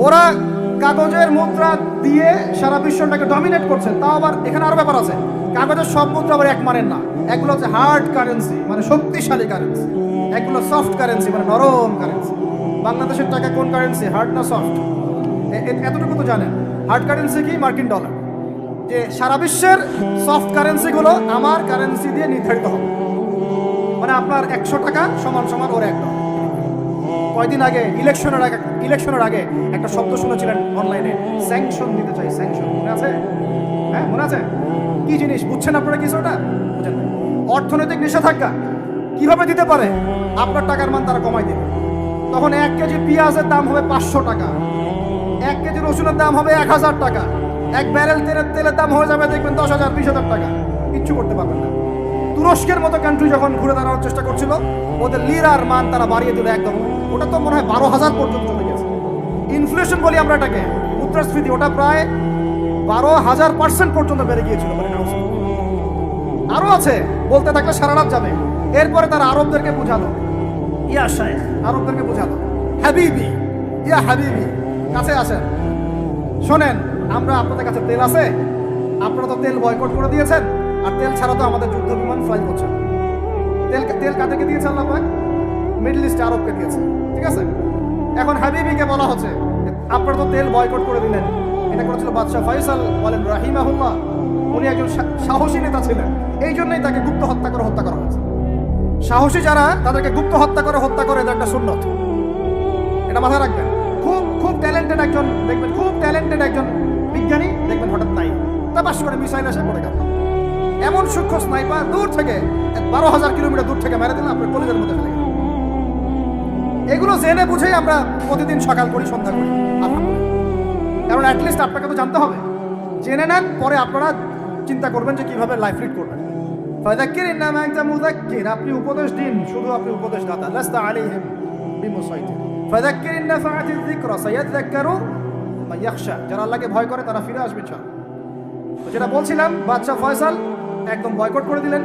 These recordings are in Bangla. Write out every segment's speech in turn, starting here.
ওরা কাগজের মুদ্রা দিয়ে সারা বিশ্বটাকে ডমিনেট করছে। তাও আবার এখানে আরো ব্যাপার আছে, কাগজের সব মুদ্রা আবার এক মানের না। এগুলো হচ্ছে হার্ড কারেন্সি, মানে শক্তিশালী কারেন্সি। এগুলো সফট কারেন্সি, মানে নরম কারেন্সি। বাংলাদেশের টাকা কোন কারেন্সি, হার্ড না সফট? এতটুকু তো জানেন। হার্ড কারেন্সি কি? মার্কিন ডলার। যে সারা বিশ্বের সফট কারেন্সিগুলো আমার কারেন্সি দিয়ে নির্ধারিত হবে। মানে আপনার 100 টাকা সমান সমান ওর $1। কয়দিন আগে ইলেকশনের আগে একটা শব্দ শুনেছিলেন অনলাইনে, স্যাংশন দিতে চাই, স্যাংশন। মনে আছে? হ্যাঁ, মনে আছে? কি জিনিস বুঝছেন আপনারা? কিছু ওটা বুঝেন না। অর্থনৈতিক নিষেধাজ্ঞা কিভাবে দিতে পারে? আপনার টাকার মান তারা কমাই দেবে। তখন 1 কেজি পেঁয়াজের দাম হবে 500 টাকা, 1 কেজি রসুনের দাম হবে 1000 টাকা, 1 ব্যারেল তেলের দাম হয়ে যাবে দেখবেন 10,000 20,000 টাকা। কিচ্ছু করতে পারবেন না। তুরস্কের মতো কান্ট্রি যখন ঘুরে দাঁড়ানোর চেষ্টা করছিল, ওদের লিরার মান তারা বাড়িয়ে দিল একদম। ওটা তো মনে হয় 12,000 পর্যন্ত চলে গেছে। ইনফ্লেশন বলি আমরা এটাকে, মুদ্রাস্ফীতি, ওটা প্রায় 12,000% পর্যন্ত বেড়ে গিয়েছিল। আরো আছে, বলতে থাকলে সারা রাত যাবে। এরপরে তারা আরবদেরকে বুঝালো, ইয়া শাইখ, আরবদেরকে বুঝালো, হাবিবি, ইয়া হাবিবি, কাছে আসেন, শোনেন, আমরা আপনাদের কাছে তেল আছে, আপনারা তো তেল বয়কট করে দিয়েছেন, আর তেল ছাড়া তো আমাদের যুদ্ধ বিমান ফ্লাই করছে। তেল কাদেরকে দিয়েছে আল্লাহ পাক? মিডল ইস্টে আরবকে দিয়েছে। ঠিক আছে, এখন হাবিবিকে বলা হচ্ছে আপনারা তো তেল বয়কট করে দিলেন। এটা করেছিল বাদশাহ ফয়সাল, বলেন রাহিমাহুল্লাহ। উনি একজন সাহসী নেতা ছিলেন, এই জন্যই তাকে গুপ্ত হত্যা করা হয়েছে। সাহসী যারা, তাদেরকে গুপ্ত হত্যা করে, এটা একটা সুন্নত। এটা মাথায় রাখবেন। খুব ট্যালেন্টেড একজন দেখবেন, খুব ট্যালেন্টেড একজন বিজ্ঞানী দেখবেন, হঠাৎ নাই, তা পাশ করে মিসাইল এসে পড়ে গেল। এমন সূক্ষ্ম স্নাইপার দূর থেকে 12,000 কিলোমিটার দূর থেকে মেরে দিলে আপনার কলিজার মধ্যে ফেলে গেল। এগুলো জেনে বুঝেই আমরা প্রতিদিন সকাল করি, সন্ধ্যা করি, কারণ অ্যাটলিস্ট আপনাকে তো জানতে হবে। জেনে নেন, পরে আপনারা চিন্তা করবেন যে কিভাবে লাইফ লিড করবেন। ফাযাক্কির ইন্নামা আনতা মুযাক্কির, আপনি উপদেশ দিন, শুধু আপনি উপদেশ দাতা। লাস্তা আলাইহিম বিমুসাইতির। ফাযাক্কির ইন নাফাআতিয যিকরা সায়াযাক্কারু মান ইয়াখশা, যারা আল্লাহকে ভয় করে তারা ফিরে আসবে ইনশাআল্লাহ। তো যেটা বলছিলাম, বাদশাহ ফয়সাল একদম বয়কট করে দিলেন।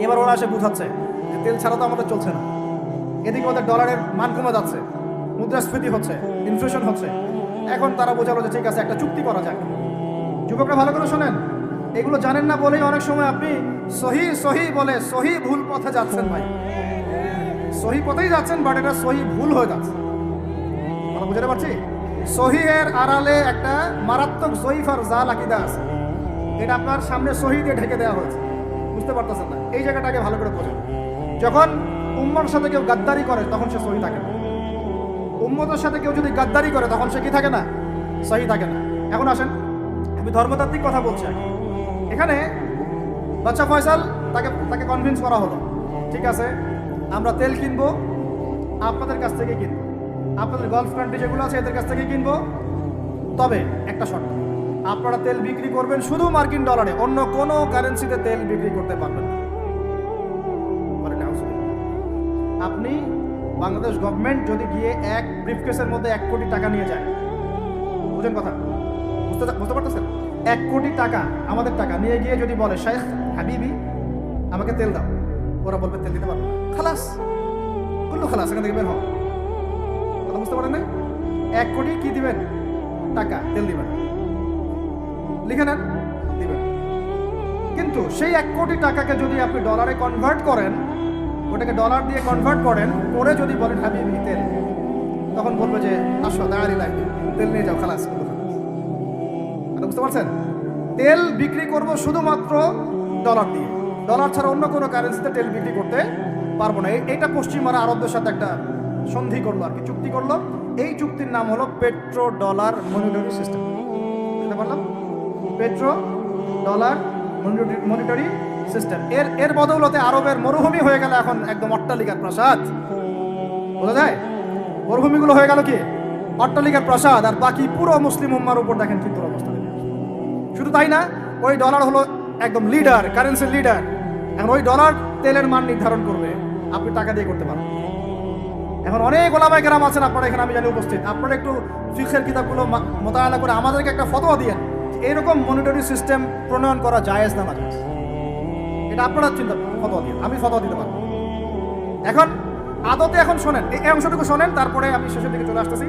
এবার ওরা এসে বুঝাচ্ছে যে তেল ছাড়া তো আমাদের চলছে না। এদিকে ওদের ডলারের মান কমে যাচ্ছে, মুদ্রাস্ফীতি হচ্ছে, ইনফ্লেশন হচ্ছে। এখন তারা বোঝালো যে ঠিক আছে, একটা চুক্তি করা যাক। যুবকরা ভালো করে শোনেন, এগুলো জানেন না বলেই অনেক সময় আপনি সহি বলে সহি ভুল পথে যাচ্ছেন। ভাই, সহি পথেই যাচ্ছেন, বাট এটা সহি ভুল হয়ে যাচ্ছে। আমরা বুঝতে পারছি? সহি এর আড়ালে একটা মারাত্মক জয়ীফ আর জাল আকীদা আছে। এটা আপনার সামনে সহি দিয়ে ঢেকে দেওয়া হয়েছে, বুঝতে পারতেছেন না। এই জায়গাটাকে ভালো করে বোঝেন। যখন উম্মর সাথে কেউ গাদ্দারি করে তখন সে সহি থাকে না। উম্মতের সাথে কেউ যদি গাদ্দারি করে তখন সে কি থাকে না? সহি থাকে না। এখন আসেন, আমি ধর্মতাত্ত্বিক কথা বলছি আগে। এখানে বাদশাহ ফয়সাল তাকে কনভিন্স করা হলো, ঠিক আছে আমরা তেল কিনবো, আপনাদের কাছ থেকে কিনবো, আপনাদের গলফ কান্ট্রি যেগুলো আছে এদের কাছ থেকে কিনবো, তবে একটা শর্ত, আপনারা তেল বিক্রি করবেন শুধু মার্কিন ডলারে, অন্য কোনো কারেন্সিতে তেল বিক্রি করতে পারবেন না। আপনি বাংলাদেশ গভর্নমেন্ট যদি গিয়ে এক ব্রিফকেসের মধ্যে 1 কোটি টাকা নিয়ে যায়, বুঝেন কথা, বুঝতে পারতেছেন? 1 কোটি টাকা আমাদের টাকা নিয়ে গিয়ে যদি বলে শাইখ হাবিবি আমাকে তেল দাও, ওরা বলবে তেল দিতে পারবে না, খালাস, কুল্লু খালাস, এখান থেকে বের হও। কথা বুঝতে পারেন না? 1 কোটি কি দিবেন? টাকা, তেল দিবেন, লিখে নেন, দিবেন। কিন্তু সেই 1 কোটি টাকাকে যদি আপনি ডলারে কনভার্ট করেন, ওটাকে ডলার দিয়ে কনভার্ট করেন, করে যদি বলেন হাবিবি তেল, তখন বলবে যে আসো দাঁড়িয়ে লাগবে, তেল নিয়ে যাও, খালাস। বুঝতে পারছেন? তেল বিক্রি করব শুধুমাত্র ডলার দিয়ে, ডলার ছাড়া অন্য কোনো কারেন্সিতে তেল বিক্রি করতে পারবো না। এইটা পশ্চিমারা আরবদের সাথে একটা সন্ধি করলো, আর কি চুক্তি করলো। এই চুক্তির নাম হলো পেট্রো ডলার মনিটরি সিস্টেম। বুঝতে পারলাম? Petro dollar monetary system. এর বদৌলতে আরবের মরুভূমি হয়ে গেল এখন একদম অট্টালিকার প্রাসাদ। বোঝা যায়? মরুভূমিগুলো হয়ে গেল কি অট্টালিকার প্রাসাদ, আর বাকি পুরো মুসলিম উম্মার উপর দেখেন কিন্তু অবস্থা। শুধু তাই না, ওই ডলার হলো একদম লিডার, কারেন্সির লিডার। এখন ওই ডলার তেলের মান নির্ধারণ করবে, আপনি টাকা দিয়ে করতে পারবেন। এখন অনেক ওলামায়ে কেরাম আছেন আপনারা এখানে, আমি জানি উপস্থিত, আপনারা একটু ফিকহের কিতাবগুলো মোতালা করে আমাদেরকে একটা ফতোয়া দিয়েন, এরকম মনিটরি সিস্টেম প্রণয়ন করা জায়েজ না নাজায়েজ। এটা আপনারা চিন্তা ফতোয়া দিয়েন, আমি ফতোয়া দিতে পারবো। এখন আদতে এখন শোনেন, এই অংশটুকু শোনেন, তারপরে আমি শেষের দিকে চলে আসতেছি।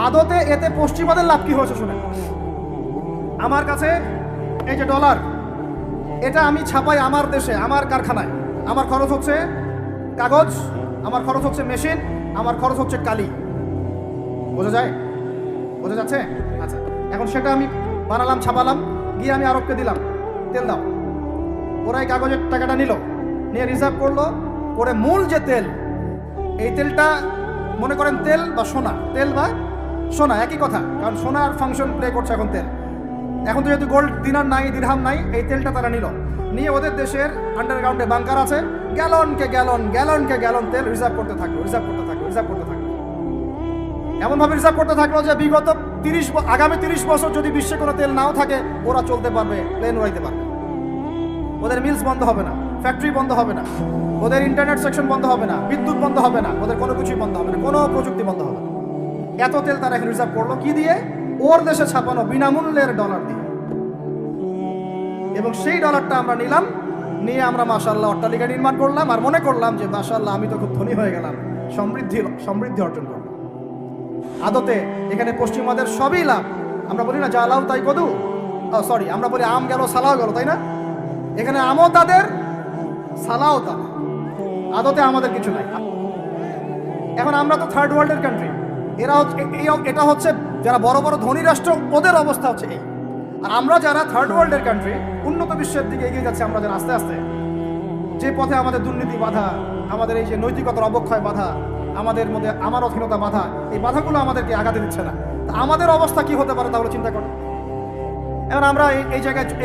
আদতে এতে পশ্চিমাদের লাভ কি হয়েছে শুনে, আমার কাছে এই যে ডলার, এটা আমি ছাপাই আমার দেশে, আমার কারখানায়। আমার খরচ হচ্ছে কাগজ, আমার খরচ হচ্ছে মেশিন, আমার খরচ হচ্ছে কালি। বোঝা যায়? বোঝা যাচ্ছে? আচ্ছা, এখন সেটা আমি বানালাম, ছাপালাম, গিয়ে আমি আরবকে দিলাম, তেল দাও। ওরা এই কাগজের টাকাটা নিল, নিয়ে রিজার্ভ করলো, করে মূল যে তেল, এই তেলটা মনে করেন তেল বা সোনা, তেল বা সোনা একই কথা, কারণ সোনার ফাংশন প্লে করছে এখন তেল। এখন তো যেহেতু গোল্ড দিনার নাই, দিরহাম নাই, এই তেলটা তারা নিল, নিয়ে ওদের দেশের আন্ডারগ্রাউন্ডে বাংকার আছে, গ্যালনকে গ্যালন তেল রিজার্ভ করতে থাকলো। এমনভাবে রিজার্ভ করতে থাকলো যে বিগত আগামী 30 বছর যদি বিশ্বে কোনো তেল নাও থাকে, ওরা চলতে পারবে, প্লেন উড়াইতে পারবে। ওদের মিলস বন্ধ হবে না, ফ্যাক্টরি বন্ধ হবে না, ওদের ইন্টারনেট সেকশন বন্ধ হবে না, বিদ্যুৎ বন্ধ হবে না, ওদের কোনো কিছুই বন্ধ হবে না, কোনো প্রযুক্তি বন্ধ হবে না। এত তেল তারা এখন রিজার্ভ করলো কি দিয়ে? ওর দেশে ছাপানো বিনামূল্যের ডলার দিয়ে। এবং সেই ডলারটা আমরা নিলাম, নিয়ে আমরা মাশাআল্লাহ অট্টালিকা নির্মাণ করলাম, আর মনে করলাম যে মাশাআল্লাহ আমি তো খুব ধনী হয়ে গেলাম, সমৃদ্ধি অর্জন করলাম। আদতে এখানে পশ্চিমাদের সবই লাভ। আমরা বলি না জালাও তাই কদু, সরি, আমরা বলি আম গেল সালাও গেল, তাই না? এখানে আমও তাদের, সালাও তাদের, আদতে আমাদের কিছু নাই। এখন আমরা তো থার্ড ওয়ার্ল্ডের কান্ট্রি, এটা হচ্ছে যারা বড় বড় ধনী রাষ্ট্র, ওদের অবস্থা হচ্ছে এই। আর আমরা যারা থার্ড ওয়ার্ল্ডের কান্ট্রি, উন্নত বিশ্বের দিকে এগিয়ে যাচ্ছে, আমরা যারা আস্তে আস্তে, যে পথে আমাদের দুর্নীতি বাধা, আমাদের এই যে নৈতিকতার অবক্ষয় বাধা, আমাদের মধ্যে আমার অধীনতা বাধা, এই বাধাগুলো আমাদেরকে আগাতে দিচ্ছে না। তা আমাদের অবস্থা কি হতে পারে তাহলে চিন্তা করুন। এখন আমরা এই জায়গায় আছি,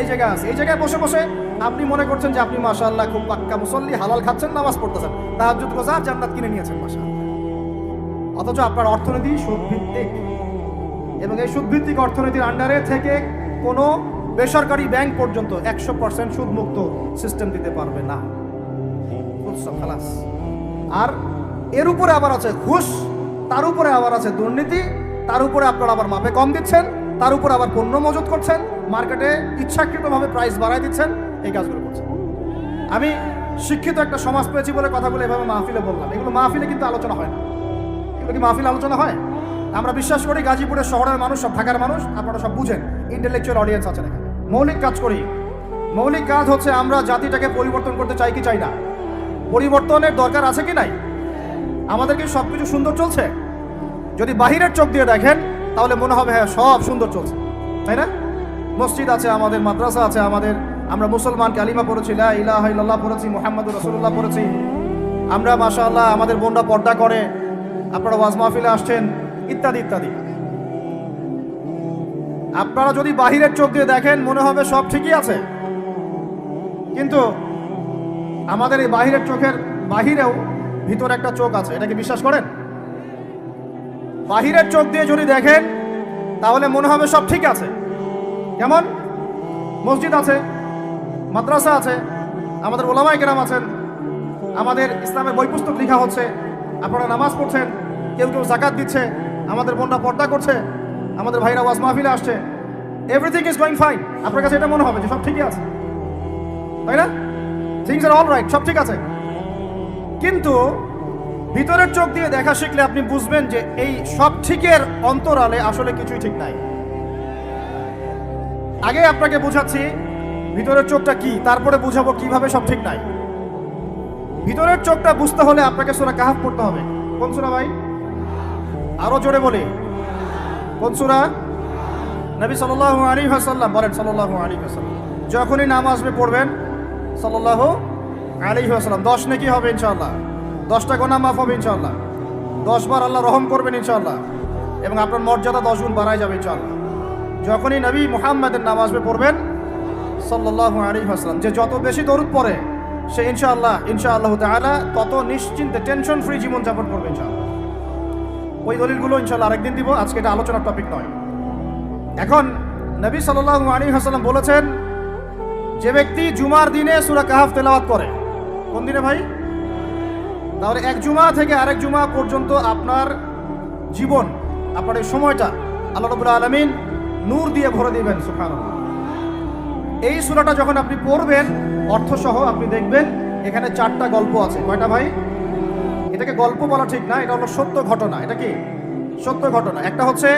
এই জায়গায় বসে বসে আপনি মনে করছেন যে আপনি মাশাআল্লাহ খুব পাক্কা মুসল্লি, হালাল খাচ্ছেন, নামাজ পড়তেছেন, তাহাজ্জুদ রোজা, জান্নাত কিনে নিয়েছেন মাশাআল্লাহ। অথচ আপনার অর্থনীতি সুদভিত্তিক, এবং এই সুদভিত্তিক অর্থনীতির আন্ডারে থেকে কোনো বেসরকারি ব্যাংক পর্যন্ত 100% সুদমুক্ত সিস্টেম দিতে পারবে না। আর এর উপরে আবার আছে ঘুষ, তার উপরে আবার আছে দুর্নীতি, তার উপরে আপনারা আবার মাপে কম দিচ্ছেন, তার উপরে আবার পণ্য মজুত করছেন, মার্কেটে ইচ্ছাকৃতভাবে প্রাইস বাড়ায় দিচ্ছেন, এই কাজগুলো করছেন। আমি শিক্ষিত একটা সমাজ পেয়েছি বলে কথাগুলো এভাবে মাহফিলে বললাম। এগুলো মাহফিলে কিন্তু আলোচনা হয় না। এগুলো কি মাহফিলে আলোচনা হয়? আমরা বিশ্বাস করি গাজীপুরের শহরের মানুষ, সব ঢাকার মানুষ, আপনারা সব বুঝেন, ইন্টেলেকচুয়াল অডিয়েন্স আছেন এখানে। মৌলিক কাজ করি। মৌলিক কাজ হচ্ছে আমরা জাতিটাকে পরিবর্তন করতে চাই কি চাই না? পরিবর্তনের দরকার আছে কি নাই? আমাদের কি সব কিছু সুন্দর চলছে? যদি বাহিরের চোখ দিয়ে দেখেন তাহলে মনে হবে হ্যাঁ সব সুন্দর চলছে, তাই না? মসজিদ আছে আমাদের, মাদ্রাসা আছে আমাদের, আমরা মুসলমান কালিমা পড়েছি, লা ইলাহা ইল্লাল্লাহ পড়েছি, মুহাম্মাদুর রাসূলুল্লাহ পড়েছি, আমরা মাশাআল্লাহ আমাদের বোনরা পর্দা করে, আপনারা ওয়াজ মাহফিলে আসছেন, ইত্যাদি ইত্যাদি। আপনারা যদি বাহিরের চোখ দিয়ে দেখেন মনে হবে সব ঠিকই আছে, কিন্তু আমাদের এই বাহিরের চোখের বাহিরেও ভিতরে একটা চোখ আছে, এটাকে বিশ্বাস করেন? বাহিরের চোখ দিয়ে যদি দেখেন তাহলে মনে হবে সব ঠিক আছে। যেমন মসজিদ আছে, মাদ্রাসা আছে, আমাদের ওলামায়ে কেরাম আছেন, আমাদের ইসলামের বই পুস্তক লেখা হচ্ছে, আপনারা নামাজ পড়ছেন, কেউ কেউ যাকাত দিচ্ছে, আমাদের বোনরা পর্দা করছে, আমাদের ভাইরা ওয়াজ মাহফিলে আসছে, এভরিথিং ইজ গোয়িং ফাইন। আপনার কাছে এটা মনে হবে যে সব ঠিকই আছে, তাই না? থিংস আর অল রাইট, সব ঠিক আছে। কিন্তু ভিতরের চোখ দিয়ে দেখা শিখলে আপনি বুঝবেন যে এই সব ঠিকের অন্তরালে আসলে কিছুই ঠিক নাই। আগে আপনাকে বোঝাচ্ছি ভিতরের চোখটা কি, তারপরে বুঝাবো কিভাবে সব ঠিক নাই। ভিতরের চোখটা বুঝতে হলে আপনাকে সূরা কাহফ পড়তে হবে। কোন সূরা ভাই? আরো জোরে বলি, কোন সূরা? নবী সাল্লাল্লাহু আলাইহি ওয়াসাল্লাম বলেন, সাল্লাল্লাহু আলাইহি ওয়াসাল্লাম যখনই নামাজ আপনি পড়বেন সাল্লাল্লাহু আলাইহি ওয়াসাল্লাম 10 নেকি হবে ইনশাআল্লাহ, 10টা গুনাহ মাফ হবে ইনশাআল্লাহ, 10 বার আল্লাহ রহম করবেন ইনশাআল্লাহ, এবং আপনার মর্যাদা 10 গুণ বাড়ায় যাবে ইনশাআল্লাহ। যখনই নবী মুহাম্মাদের নামাজ পড়বেন সাল্লাল্লাহু আলাইহি ওয়াসাল্লাম, যে যত বেশি দরুদ পড়ে সে ইনশাআল্লাহ তাআলা তত নিশ্চিন্তে টেনশন ফ্রি জীবন যাপন করবে ইনশাআল্লাহ। ওই দলিলগুলো ইনশাআল্লাহ আরেকদিন দিব, আজকে এটা আলোচনার টপিক নয়। এখন নবী সাল্লাল্লাহু আলাইহি ওয়াসাল্লাম বলেছেন, যে ব্যক্তি জুমার দিনে সূরা কাহফ তেলাওয়াত করে, কোন দিনে ভাই? তাহলে এক জুমা থেকে আরেক জুমা পর্যন্ত আপনার জীবন, আপনার এই সময়টা আল্লাহ রাব্বুল আলামিন নূর দিয়ে ভরে দিবেন। সুবহানাল্লাহ। এই সূরাটা যখন আপনি পড়বেন অর্থসহ, আপনি দেখবেন এখানে 4টা গল্প আছে। কয়টা ভাই? এটাকে গল্প বলা ঠিক না, এটা হলো সত্য ঘটনা। এটা কি সত্য ঘটনা। একটা হচ্ছে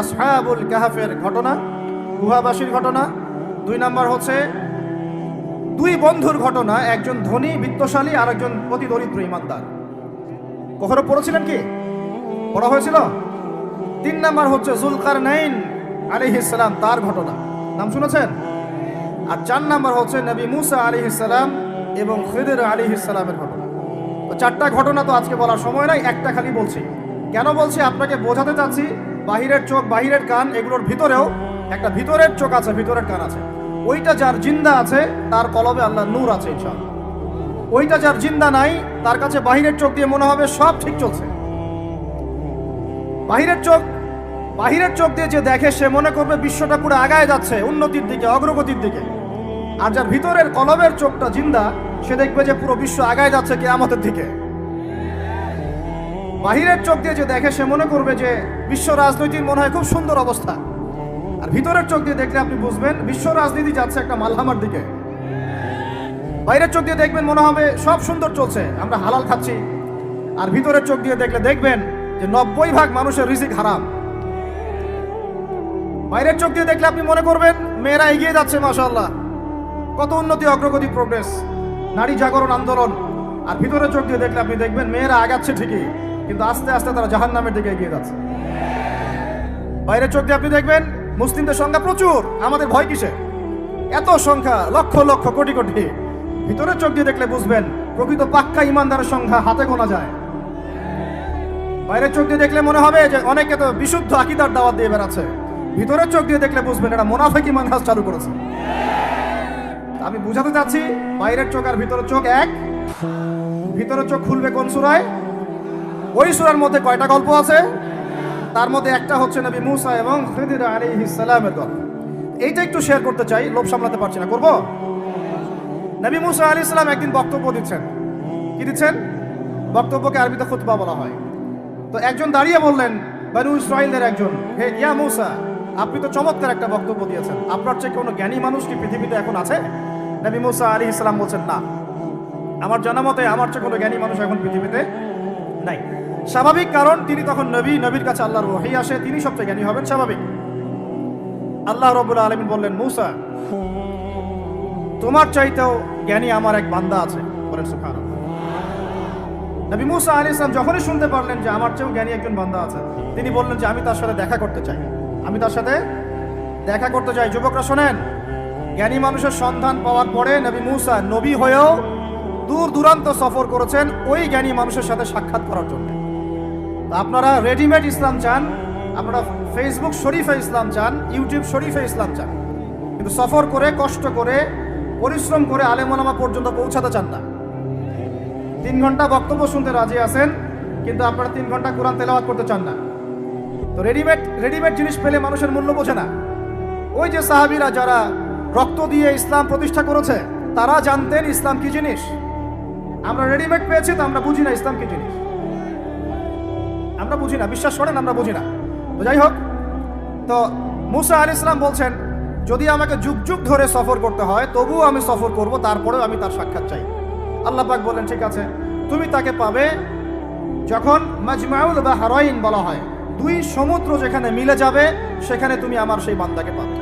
আসহাবুল কাহাফের ঘটনা, গুহাবাসীর ঘটনা। 2 নাম্বার হচ্ছে 2 বন্ধুর ঘটনা, একজন ধনী বিত্তশালী আর একজন অতি দরিদ্র ইমানদার। কখনো পড়েছিলেন কি? পড়া হয়েছিল? 3 নাম্বার হচ্ছে যুলকারনাইন আলাইহিস সালাম, তার ঘটনা, নাম শুনেছেন? আর 4 নাম্বার হচ্ছে নবী মুসা আলাইহিস সালাম এবং খিদির আলাইহিস সালামের ঘটনা। তো 4টা ঘটনা তো আজকে বলার সময় নাই, একটা খালি বলছি। কেন বলছি? আপনাকে বোঝাতে চাচ্ছি বাহিরের চোখ, বাহিরের কান, এগুলোর ভিতরেও একটা ভিতরের চোখ আছে, ভিতরের কান আছে। ওইটা যার জিন্দা আছে তার কলবে আল্লাহর নূর আছে ইনশাআল্লাহ। ওইটা যার জিন্দা নাই তার কাছে বাহিরের চোখ দিয়ে মনে হবে সব ঠিক চলছে। বাহিরের চোখ দিয়ে যে দেখে সে মনে করবে বিশ্বটা পুরো আগায় যাচ্ছে উন্নতির দিকে, অগ্রগতির দিকে। আর যার ভিতরের কলবের চোখটা জিন্দা সে দেখবে যে পুরো বিশ্ব আগায় যাচ্ছে কিয়ামতের দিকে। বাহিরের চোখ দিয়ে যে দেখে সে মনে করবে যে বিশ্ব রাজনীতির মনে হয় খুব সুন্দর অবস্থা। আর ভিতরের চোখ দিয়ে দেখলে আপনি বুঝবেন বিশ্ব রাজনীতি যাচ্ছে একটা মালহামার দিকে। বাইরের চোখ দিয়ে দেখবেন মনে হবে সব সুন্দর চলছে, আমরা হালাল খাচ্ছি। আর ভিতরের চোখ দিয়ে দেখলে দেখবেন যে 90% মানুষের রিজিক হারাম। বাইরের চোখ দিয়ে দেখলে আপনি মনে করবেন মেয়েরা এগিয়ে যাচ্ছে, মাশাআল্লাহ, কত উন্নতি, অগ্রগতি, প্রোগ্রেস, নারী জাগরণ আন্দোলন। আর ভিতরের চোখ দিয়ে দেখলে আপনি দেখবেন মেয়েরা আগাচ্ছে ঠিকই, কিন্তু আস্তে আস্তে তারা জাহান্নামের দিকে এগিয়ে যাচ্ছে। বাইরের চোখ দিয়ে আপনি দেখবেন মুসলিমদের সংখ্যা প্রচুর, আমাদের ভয় কিসে? এত সংখ্যা, লক্ষ লক্ষ, কোটি কোটি। ভিতরের চোখ দিয়ে দেখলে বুঝবেন প্রকৃত পাক্কা ইমানদারের সংখ্যা হাতে গোনা যায়। বাইরের চোখ দিয়ে দেখলে মনে হবে যে অনেকে তো বিশুদ্ধ আকীদার দাওয়াত দিয়ে বেড়াচ্ছে। ভিতরের চোখ দিয়ে দেখলে বুঝবেন এটা মুনাফিকি মানহাজ চালু করেছে। আমি বুঝাতে চাচ্ছি বাইরের চোখ আর ভিতরের চোখ এক। ভিতরের চোখ খুলবে কোন সূরায়? ওই সূরার মধ্যে কয়টা গল্প আছে? তার মধ্যে একটা হচ্ছে নবী মুসা এবং খিদির আলাইহিস সালামের গল্প। এইটা একটু শেয়ার করতে চাই, লোভ সামলাতে পারছি না, করব। নবী মুসা আলাইহিস সালাম একদিন বক্তব্য দিচ্ছেন। কি দিচ্ছেন? বক্তব্যকে আরবিতে খুতবা বলা হয়। তো একজন দাঁড়িয়ে বললেন, বনু ইসরাঈলের একজন, হে ইয়া মুসা, আপনি তো চমৎকার একটা বক্তব্য দিয়েছেন, আপনার চেয়ে কোনো জ্ঞানী মানুষ কি পৃথিবীতে এখন আছে? নবী মুসা আলাইহিস সালাম বলছেন, না, আমার জানা মতে আমার চেয়ে কোনো জ্ঞানী মানুষ এখন পৃথিবীতে নাই। স্বাভাবিক, কারণ তিনি তখন নবী, নবীর কাছে আল্লাহর ওহী আসে, তিনি সবচেয়ে জ্ঞানী হবেন, স্বাভাবিক। আল্লাহ রাব্বুল আলামিন বললেন, মুসা, তোমার চাইতেও জ্ঞানী আমার এক বান্দা আছে। বলেন সুবহানাল্লাহ। নবী মুসা আলাইহিস সালাম যখনই শুনতে পারলেন যে আমার চেয়েও জ্ঞানী একজন বান্দা আছে, তিনি বললেন যে আমি তার সাথে দেখা করতে চাই, আমি তার সাথে দেখা করতে চাই। যুবকরা শোনেন, জ্ঞানী মানুষের সন্ধান পাওয়ার পরে নবী মুসা নবী হয়েও দূর দূরান্ত সফর করেছেন ওই জ্ঞানী মানুষের সাথে সাক্ষাৎ করার জন্য। আপনারা রেডিমেড ইসলাম চান, আপনারা ফেসবুক শরীফে ইসলাম চান, ইউটিউব শরীফে ইসলাম চান, কিন্তু সফর করে, কষ্ট করে, পরিশ্রম করে আলেম ওলামা পর্যন্ত পৌঁছাতে চান না। 3 ঘন্টা বক্তব্য শুনতে রাজি আছেন, কিন্তু আপনারা 3 ঘন্টা কোরআন তেলাওয়াত করতে চান না। তো রেডিমেড জিনিস পেলে মানুষের মূল্য বোঝে না। ওই যে সাহাবীরা যারা রক্ত দিয়ে ইসলাম প্রতিষ্ঠা করেছে, তারা জানতেন ইসলাম কি জিনিস। আমরা রেডিমেড পেয়েছি তো আমরা বুঝি না ইসলাম কি জিনিস, আমরা বুঝি না, বিশ্বাস করেন আমরা বুঝি না। তো যাই হোক, তো মুসা আলাইহিস সালাম বলছেন, যদি আমাকে যুগ যুগ ধরে সফর করতে হয় তবুও আমি সফর করব, তারপরেও আমি তার সাক্ষাৎ চাই। আল্লাহ পাক বলেন, ঠিক আছে, তুমি তাকে পাবে যখন মাজমাউল বাহরাইন বলা হয়, 2 সমুদ্র যেখানে মিলে যাবে সেখানে তুমি আমার সেই বান্দাকে পাবে।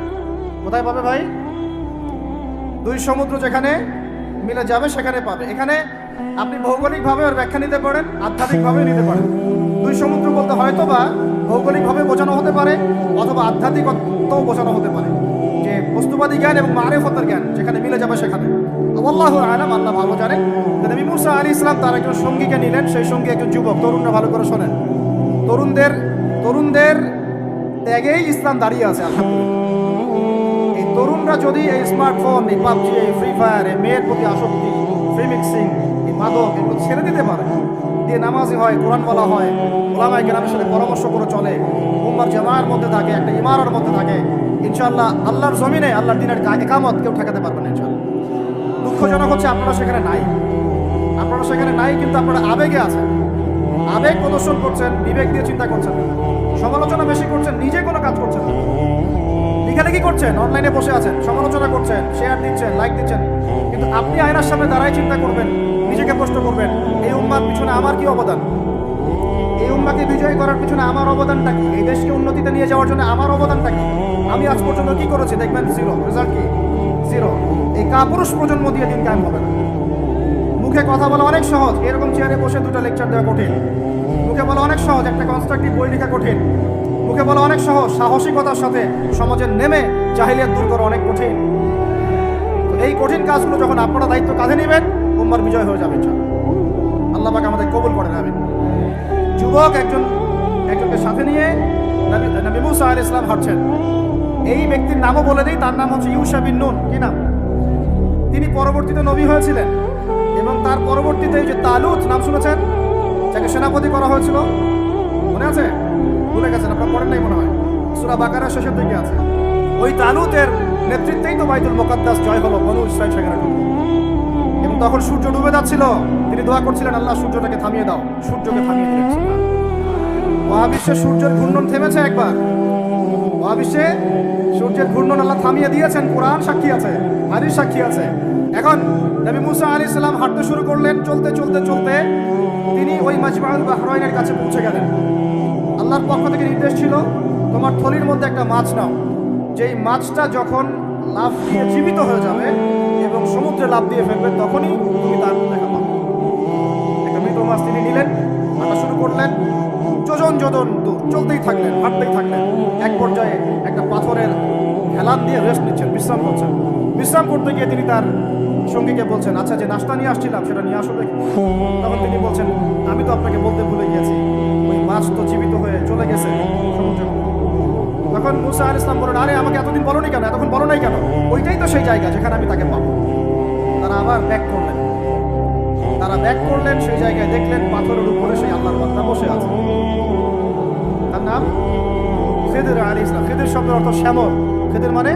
কোথায় পাবে ভাই? 2 সমুদ্র যেখানে মিলে যাবে সেখানে পাবে। এখানে আপনি ভৌগোলিকভাবে ওর ব্যাখ্যা নিতে পারেন, আধ্যাত্মিকভাবে নিতে পারেন। 2 সমুদ্র বলতে হয়তো বা ভৌগোলিকভাবে বোঝানো হতে পারে, অথবা আধ্যাত্মিকতাও বোঝানো হতে পারে, যে বস্তুবাদী জ্ঞান এবং মারিফতের জ্ঞান যেখানে মিলে যাবে সেখানে। আল্লাহু আ'লাম, আল্লাহ ভালো জানেন। নবী মুসা আলাইহিস সালাম তার একজন সঙ্গীকে নিলেন, সেই সঙ্গী একজন যুবক। তরুণরা ভালো করে শোনেন, তরুণদের ত্যাগেই ইসলাম দাঁড়িয়ে আছে আলহামদুলিল্লাহ। এই তরুণরা যদি এই স্মার্টফোন, এই পাবজি, এই ফ্রি ফায়ার, এই মেয়ের প্রতি আসক্তি, ফ্রি মিক্সিং, এই মাদক, এগুলো ছেড়ে দিতে পারে, দিয়ে নামাজি হয়, কোরআন বলা হয়, ওলামায়ে কেরামের সাথে পরামর্শ করে চলে, উম্মার জামার মধ্যে থাকে, একটা ইমারার মধ্যে থাকে, ইনশাআল্লাহ আল্লাহর জমিনে আল্লাহর দ্বীনের ইকামত কেউ ঠেকাতে পারবে না ইনশাআল্লাহ। দুঃখজনক হচ্ছে আপনারা সেখানে নাই, কিন্তু আপনারা আবেগে আছেন, আবেগ প্রদর্শন করছেন, বিবেক দিয়ে চিন্তা করছেন না, সমালোচনা বেশি করছেন, নিজে কোনো কাজ করছেন না, লেখালেখি করছেন, অনলাইনে বসে আছেন, সমালোচনা করছেন, শেয়ার দিচ্ছেন, লাইক দিচ্ছেন, কিন্তু আপনি আয়নার সামনে দাঁড়ায় চিন্তা করবেন, নিজেকে প্রশ্ন করবেন, এই উম্মার পিছনে আমার কি অবদান, এই উম্মাহকে বিজয়ী করার পিছনে আমার অবদানটা কি, এই দেশকে উন্নতিতে নিয়ে যাওয়ার জন্য আমার অবদানটা কি, আমি আজ পর্যন্ত কি করেছি, দেখবেন জিরো, রেজাল্ট কি জিরো। এই কাপুরুষ প্রজন্ম দিয়ে দিন কায়েম হবে না। মুখে কথা বলা অনেক সহজ, এরকম চেয়ারে বসে দুটো লেকচার দেওয়া কঠিন। মুখে বলা অনেক সহজ, একটা কনস্ট্রাকটিভ বই লেখা কঠিন। মুখে বলা অনেক সহজ, সাহসিকতার সাথে সমাজের নেমে জাহিলিয়াত দূর করা অনেক কঠিন। তো এই কঠিন কাজগুলো যখন আপনারা দায়িত্ব কাঁধে নেবেন, উম্মার বিজয় হয়ে যাবে ইনশাআল্লাহ। আল্লাহ পাক আমাদের কবুল করেন, আমিন। যুবক একজনকে সাথে নিয়ে নবী মুসা আলাইহিস সালাম হাঁটছেন। এই ব্যক্তির নামও বলে দেই, তার নাম হচ্ছে ইউশা বিন নুন। কি নাম? তিনি পরবর্তীতে নবী হয়েছিলেন এবং তার পরবর্তীতে যে তালুত নাম শুনেছেন, যাকে সেনাপতি করা হয়েছিল, মনে আছে? ভুলে গেছেন, আপনারা পড়েন নাই মনে হয়, সূরা বাকারার শেষের দিকে আছে। ওই তালুতের নেতৃত্বেই তো বাইতুল মুকাদ্দাস জয় হলো, বনু ইসরাইল সেখানে ঢুকলো। এবং তখন সূর্য ডুবে যাচ্ছিল, তিনি দোয়া করছিলেন, আল্লাহ সূর্যটাকে থামিয়ে দাও। সূর্যকে থামিয়ে দিয়েছিল। মহাবিশ্বে সূর্যের ঘূর্ণন থেমেছে একবার, মহাবিশ্বে সূর্যের ঘূর্ণন আল্লাহ থামিয়ে দিয়েছেন। কোরআন সাক্ষী আছে, হাদিস সাক্ষী আছে। এখন নবী মুসা আলাইহিস সালাম হাঁটতে শুরু করলেন। চলতে চলতে চলতে তিনি ওই মাজমাউল বাহরাইনের কাছে পৌঁছে গেলেন। আল্লাহর পক্ষ থেকে নির্দেশ ছিল, তোমার থলির মধ্যে একটা মাছ নাও। যেই মাছটা যখন লাফ দিয়ে জীবিত হয়ে যাবে এবং সমুদ্রে লাফ দিয়ে ফেলবে, তখনই তুমি তার দেখা পাবে। একটা মৃত মাছ তিনি নিলেন, হাঁটা শুরু করলেন। যোজন যোজন দূর চলতেই থাকলেন, হাঁটতেই থাকলেন। এক পর্যায়ে একটা পাথরের হেলান দিয়ে রেস্ট নিচ্ছেন, বিশ্রাম করছেন। বিশ্রাম করতে গিয়ে তিনি তার সঙ্গীকে বলছেন, আচ্ছা যে নাস্তা নিয়ে আসছিলাম সেটা নিয়ে আসো দেখি। তখন তিনি বলছেন, আমি তো আপনাকে বলতে ভুলে গিয়েছি, ওই মাছ তো জীবিত হয়ে চলে গেছে সমুদ্রে। তখন মুসা আলাইহিস সালাম বলেন, আরে আমাকে এতদিন বলোনি কেন, এতক্ষণ বলো নাই কেন? ওইটাই তো সেই জায়গা যেখানে আমি তাকে পাবো। তারা আবার ব্যাক করলেন। সেই জায়গায় দেখলেন পাথরের উপরে সেই আল্লাহর বান্দা বসে আছে। তার নাম খিদির আলাইহিস সালাম। খিদির শব্দের অর্থ শ্যামল। খিদির মানে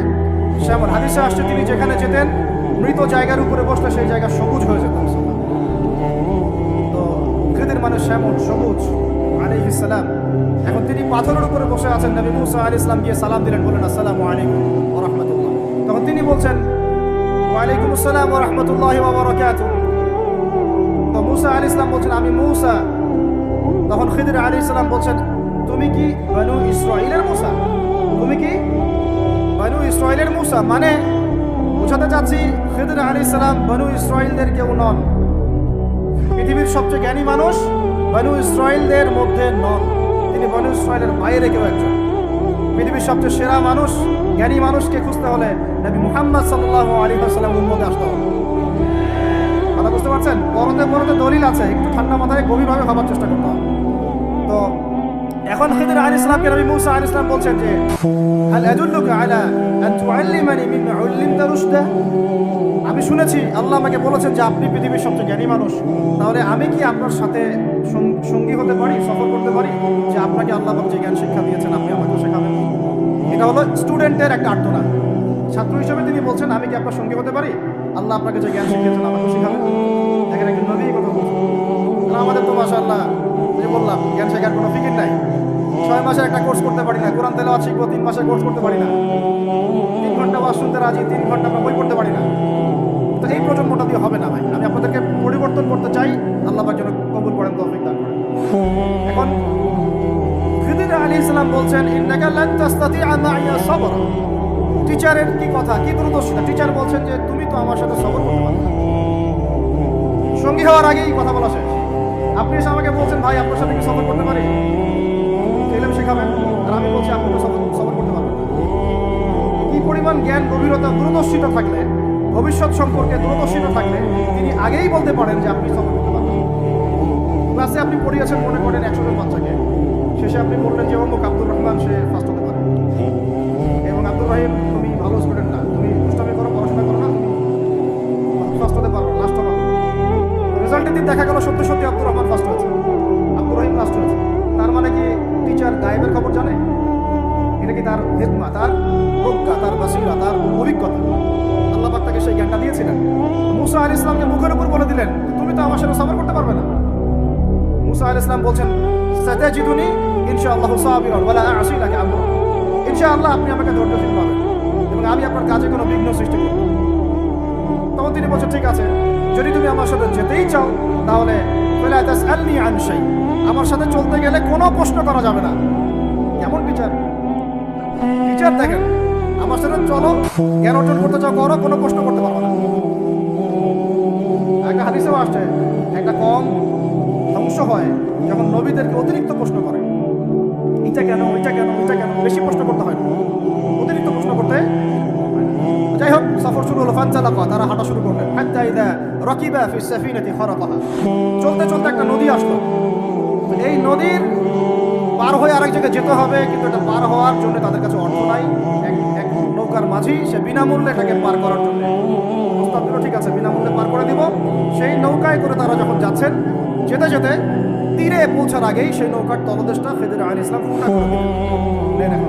শ্যামল। হাদিসে আসছে, তিনি যেখানে যেতেন মৃত জায়গার উপরে বসলে সেই জায়গা সবুজ হয়ে যেত। তো খিদির মানে শ্যামল, সবুজ আলাইহিস সালাম। এখন তিনি পাথরের উপরে বসে আছেন। নবী মুসা আলাইহিস সালাম গিয়ে সালাম দিলেন, বলেন আসসালামু আলাইকুম ওয়া রাহমাতুল্লাহ। তখন তিনি বলছেন, ওয়া আলাইকুম আসসালাম ওয়া রাহমাতুল্লাহি ওয়া বারাকাতুহু। তো মুসা আলাইহিস সালাম বলছেন, আমি মুসা। তখন খিদির আলাইহিস সালাম বলছেন, তুমি কি বনু ইসরাইলের মুসা? তুমি কি বনু ইসরাইলের মুসা? মানে বোঝাতে চাচ্ছি, খিদির আলাইহিস সালাম বনু ইসরাইলদের কেউ নন। পৃথিবীর সবচেয়ে জ্ঞানী মানুষ বনু ইসরাইলদের মধ্যে নন, তিনি বনু ইসরাইলের বাইরে কেউ একজন। পৃথিবীর সবচেয়ে সেরা মানুষ, জ্ঞানী মানুষকে খুঁজতে হলে নবী মুহাম্মদ সাল্লাল্লাহু আলাইহি ওয়াসাল্লাম উম্মতে আসতে হবে। কথা বুঝতে পারছেন? পরতে পরতে দলিল আছে, একটু ঠান্ডা মাথায় গভীরভাবে ভাবার চেষ্টা করতে হবে। তো এখন খিদির আলাইহিস সালামকে নবী মুসা আলাইহিস সালাম বলছেন যে, হাল আদুল্লুকা আলা আন তুআল্লিমানি মিম্মা উল্লিমতা রুশদা। আমি শুনেছি আল্লাহ আমাকে বলেছেন যে আপনি পৃথিবীর সবচেয়ে জ্ঞানী মানুষ, তাহলে আমি কি আপনার সাথে সঙ্গী হতে পারি, সফর করতে পারি, যে আপনাকে আল্লাহ যে জ্ঞান শিক্ষা দিয়েছেন আপনি আমাকে শেখাবেন? এটা হলো স্টুডেন্টের একটা আর্তনাদ। ছাত্র হিসেবে তিনি বলছেন, আমি কি আপনার সঙ্গী হতে পারি? আল্লাহ আপনাকে যে জ্ঞান শিখিয়েছেন আমাকে শেখাবেন। দেখেন একজন নবী কথা বলছেন। আমাদের তো মাশাআল্লাহ, যে বললাম, জ্ঞান শেখার কোনো ফিকির নাই। 6 মাসের একটা কোর্স করতে পারি না, কোরআন তেলাওয়াত শিখবো 3 মাসের কোর্স করতে পারি না, 3 ঘন্টা ওয়াজ শুনতে রাজি, 3 ঘন্টা আমরা বই পড়তে পারি না। তো এই প্রজন্মটা দিয়ে হবে না ভাই। আমি আপনাদেরকে পরিবর্তন করতে চাই, আল্লাহ পাক যেন কবুল করেন, তৌফিক দান করেন। এখন খিদির আলাইহিস সালাম বলছেন, ইন্নাকা লান তাসতাতিআ মাইয়া সাবরা। টিচারের কি কথা, কি দূরদর্শিতা! টিচার বলছেন যে তুমি তো আমার সাথে সবর করতে পারবে না। সঙ্গী হওয়ার আগেই কথা বলা শেষ। আপনি এসে আমাকে বলছেন, ভাই আপনার সাথে কি সফর করতে পারি, ইলম শেখাবেন, আর আমি বলছি আপনি তো সফর করতে পারবেন না। কি পরিমাণ জ্ঞান, গভীরতা, দূরদর্শিতা থাকলে, ভবিষ্যৎ সম্পর্কে দূরদর্শিতা থাকলে তিনি আগেই বলতে পারেন যে আপনি সফর করতে পারবেন। ক্লাসে আপনি পড়িয়েছেন মনে করেন 100 জন বাচ্চাকে, শেষে আপনি বললেন যে অমুক আব্দুর রহমান সে ফার্স্ট হতে পারে, এবং আব্দুর রহিম তুমি ভালো স্টুডেন্ট না, তুমি দুষ্টামি করো, পড়াশোনা করো না, তুমি ফার্স্ট হতে পারো, লাস্ট হবে। রেজাল্টের দিন দেখা গেল সত্যি সত্যি আব্দুর রহমান ফার্স্ট হয়েছে, আব্দুর রহিম লাস্ট হয়েছে। তার মানে কি টিচার গায়েবের খবর জানে? এটা কি তার হিকমা, তার প্রজ্ঞা, তার বাসিরা, তার অভিজ্ঞতা? আল্লাহ পাক তাকে সেই জ্ঞানটা দিয়েছিলেন। মুসা আলাইহিস সালামকে মুখের উপর বলে দিলেন, তুমি তো আমার সাথে সফর করতে পারবে না। মুসা আলাইহিস সালাম বলছেন, সাতাজিদুনি ইনশাআল্লাহু সাবিরান ওয়ালা আ'সি লাকা আমরা। ইনশাআল্লাহ আপনি আমাকে ধৈর্যশীল পাবেন এবং আমি আপনার কাজে কোনো বিঘ্ন সৃষ্টি করব না। তখন তিনি বলছেন, ঠিক আছে, যদি তুমি আমার সাথে যেতেই চাও তাহলে ফালা তাসআলনি আন শাই, আমার সাথে চলতে গেলে কোনো প্রশ্ন করা যাবে না। কেমন টিচার, টিচার দেখেন, আমার সাথে চলো, জ্ঞান অর্জন করতে চাও করো, কোনো প্রশ্ন করতে পারবো না। একটা হাদিসেও আসছে, একটা কম ধ্বংস হয় যখন নবীদেরকে অতিরিক্ত প্রশ্ন করে, এটা কেন, ওইটা কেন, ওইটা কেন, বেশি প্রশ্ন করতে হয় না, অতিরিক্ত প্রশ্ন করতে হয় না। যাই হোক, সফর শুরু হলো, ফানতালাকা, তারা হাঁটা শুরু করলেন, হাত্তা ইযা রাকিবা ফিস সাফিনাতি খারাকাহা, চলতে চলতে একটা নদী আসলো। এই নদীর পার হয়ে আরেক জায়গায় যেতে হবে, কিন্তু এটা পার হওয়ার জন্য তাদের কাছে অর্থ নাই। এক নৌকার মাঝি, সে বিনামূল্যে এটাকে পার করার জন্য প্রস্তাব দিল, ঠিক আছে বিনামূল্যে পার করে দিব। সেই নৌকায় করে তারা যখন যাচ্ছেন, যেতে যেতে তীরে পৌঁছার আগেই সেই নৌকার তলদেশটা খিদির আলাইহিস সালাম ফুটা করে দিলেন।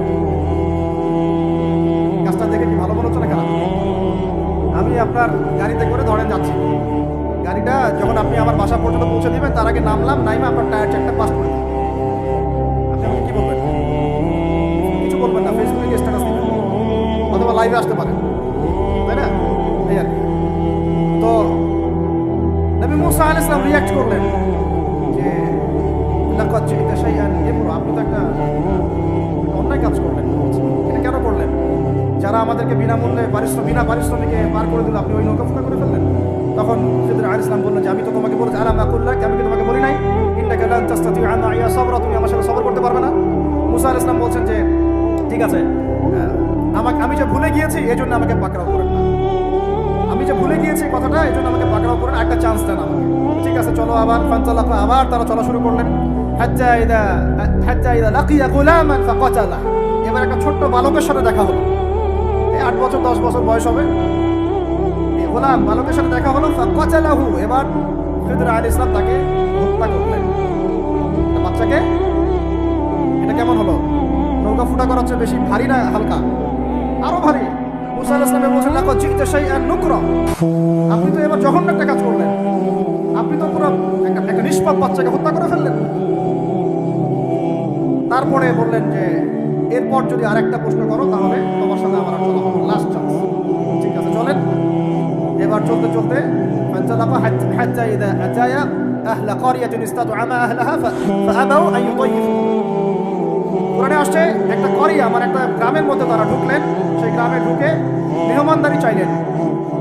কাজটা দেখে কি ভালো মনে হচ্ছে না খারাপ? আমি আপনার গাড়িতে করে ধরেন যাচ্ছি, গাড়িটা যখন আপনি আমার বাসা পর্যন্ত পৌঁছে দিবেন, তার আগে নামলাম, নাইমা আপনার টায়ার চারটা পাস করে দিবেন, আপনি আমাকে কি বলবেন? কিছু বলবেন না, ফেসবুকে স্ট্যাটাস দিবেন অথবা লাইভে আসতে পারেন, তাই না? এই আর কি। তো নবী মুসা আলাইহিস সালাম রিঅ্যাক্ট করলেন যে লাকাদ জি'তা শাইআন ইমরা, আপনি তো একটা অন্যায় কাজ করলেন, এটা কেন করলেন? যারা আমাদেরকে বিনামূল্যে বিনা পারিশ্রমিকে পার করে দিল, আপনি ওই নৌকা ফুটা করে ফেললেন। তখন খিদির আলাইহিস সালাম বললেন যে আমি তো তোমাকে বলেছি, আলাম আকুল লাক, আমি কি তোমাকে বলি নাই ইন্নাকা লান তাসতাতি'আ মা'ইয়া সাবরা, তুমি আমার সাথে সবর করতে পারবে না? মুসা আলাইহিস সালাম বলছেন যে ঠিক আছে, আমি যে ভুলে গিয়েছি এজন্য আমাকে পাকড়াও করেন না, আমি যে ভুলে গিয়েছি কথাটা, এজন্য আমাকে পাকড়াও করেন, একটা চান্স দেন আমাকে। ঠিক আছে চলো, আবার ফানতালাকা, আবার তারা চলা শুরু করলেন। হাত্তা ইযা লাকিয়া গুলামান ফাকাতালা, এবার একটা ছোট্ট বালকের সাথে দেখা হলো, 8 বছর 10 বছর বয়স হবে, গোলাম বালকের সাথে দেখা হলো। ফাকাতালাহু, এবার খিদির আলাইহিস সালাম তাকে হত্যা করলেন, বাচ্চাকে। এটা কেমন হলো? নৌকা ফুটা করার চেয়ে বেশি ভারী না হালকা? আরো ভারী। মুসা আলাইহিস সালাম বলছেন লাকাদ জি'তা শাইআন নুকরা, আপনি তো এবার জঘন্য একটা কাজ করলেন, আপনি তো পুরো একটা নিষ্পাপ বাচ্চাকে হত্যা করে ফেললেন। তারপরে বললেন যে এরপর যদি আরেকটা প্রশ্ন করো তাহলে তোমার সাথে আমার আর চলা হবে, লাস্ট চান্স। ঠিক আছে চলেন। এবার চলতে চলতে ফানতালাকা হাত্তা ইযা আতায়া আহলা ক্বরিয়াতিন ইসতাদআমা আহলাহা ফাআবাউ আন ইউতাইফু, কোরআনে আসছে একটা করিয়া মানে একটা গ্রামের মধ্যে তারা ঢুকলেন, সেই গ্রামে ঢুকে মেহমানদারি চাইলেন,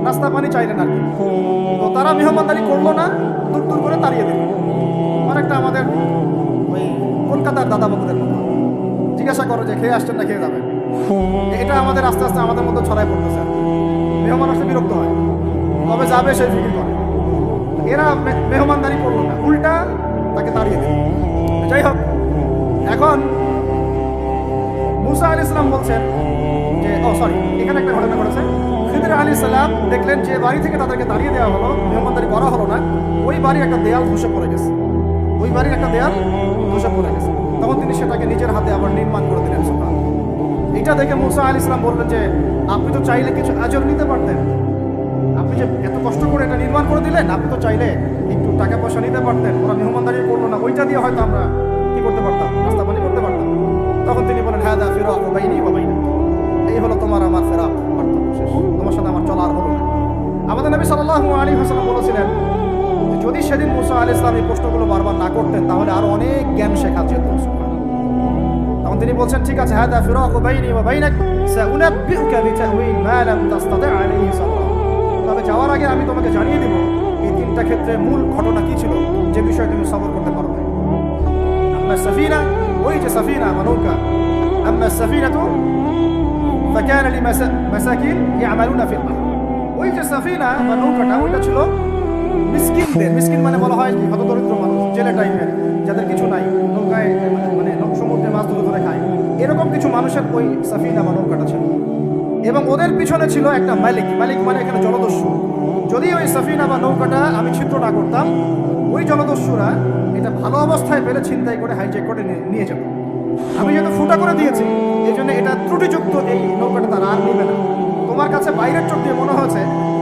নাস্তা পানি চাইলেন আর কি। তো তারা মেহমানদারি করলো না, দূর দূর করে তাড়িয়ে দিল। অনেকটা আমাদের ওই কলকাতার দাদাবাবুদের মতো, জিজ্ঞাসা করো যে খেয়ে আসছেন না খেয়ে যাবেন। এটা আমাদের আস্তে আস্তে আমাদের মধ্যে ছড়াই পড়তেছে। মেহমান আসলে বিরক্ত হয়, কবে যাবে সেই ফিকির করে। এরা মেহমানদারি করলো না, উল্টা তাকে তাড়িয়ে দিল। যাই হোক, এখন মুসা আলাইহিস সালাম বলছেন যে এখানে একটা ঘটনা ঘটেছে। খিদির আলাইহিস সালাম দেখলেন যে বাড়ি থেকে তাদেরকে তাড়িয়ে দেওয়া হলো, মেহমানদারি করা হলো না, ওই বাড়ির একটা দেয়াল ধসে পড়ে গেছে, ওই বাড়ির একটা দেয়াল ধসে পড়ে গেছে। তখন তিনি সেটাকে নিজের হাতে আবার নির্মাণ করে দিলেন। সুবহানাল্লাহ। এটা দেখে মুসা আলাইহিস সালাম বললেন যে আপনি তো চাইলে কিছু আজর নিতে পারতেন, আপনি যে এত কষ্ট করে এটা নির্মাণ করে দিলেন, আপনি তো চাইলে একটু টাকা পয়সা নিতে পারতেন, ওরা মেহমানদারি করলো না, ওইটা দিয়ে হয়তো আমরা কি করতে পারতাম, নাস্তা পানি করতে পারতাম। তখন তিনি বলেন হাদা ফিরাকু বাইনি ওয়া বাইনাক, এই হলো তোমার আমার ফেরাক, পার্থক্য শেষ, তোমার সাথে আমার চলা আর হলো না। আমাদের নবী সাল্লাল্লাহু আলাইহি ওয়াসাল্লাম বলেছিলেন যদি সেদিন মুসা আলাইহিস সালাম এই প্রশ্নগুলো বারবার না করতেন তাহলে আরো অনেক জ্ঞান শেখা যেত। তখন তিনি বলছেন ঠিক আছে, হাদা ফিরাকু বাইনি ওয়া বাইনাক সাউনাব্বিউকা বিতাউইল মা লাম তাসতাতি' আলাইহি সাবরা, তবে যাওয়ার আগে আমি তোমাকে জানিয়ে দেব এই তিনটা ক্ষেত্রে মূল ঘটনা কি ছিল যে বিষয়ে তুমি সবর করতে পারবে। আম্মা সাফিনা, ওই যে সাফিনা বা নৌকা, আম্মা সাফিনাতু ফাকানা লিমাসাকিন ইয়ামালুনা ফিল বাহর, ওই যে সাফিনা বা নৌকাটা ওইটা ছিল মিসকিনদের, মিসকিন মানে বলা হয় কি হতদরিদ্র মানুষ, জেলে টাইপের, যাদের কিছু নাই, নৌকায় মানে সমুদ্রে মাছ ধরে ধরে খায়, এরকম কিছু মানুষের ওই সাফিনা বা নৌকাটা ছিল। এবং ওদের পিছনে ছিল একটা মালিক, মালিক মানে এখানে জলদস্যু। যদি ওই সাফিনা বা নৌকাটা আমি ছিদ্র না করতাম, ওই জলদস্যুরা এটা ভালো অবস্থায় পেলে ছিনতাই করে হাইজ্যাক করে নিয়ে যেত। আমি যেহেতু ফুটা করে দিয়েছি এই জন্য এটা ত্রুটিযুক্ত, এই নৌকাটা তারা আর নেবে না। তোমার কাছে বাইরের চোখ দিয়ে মনে হয়েছে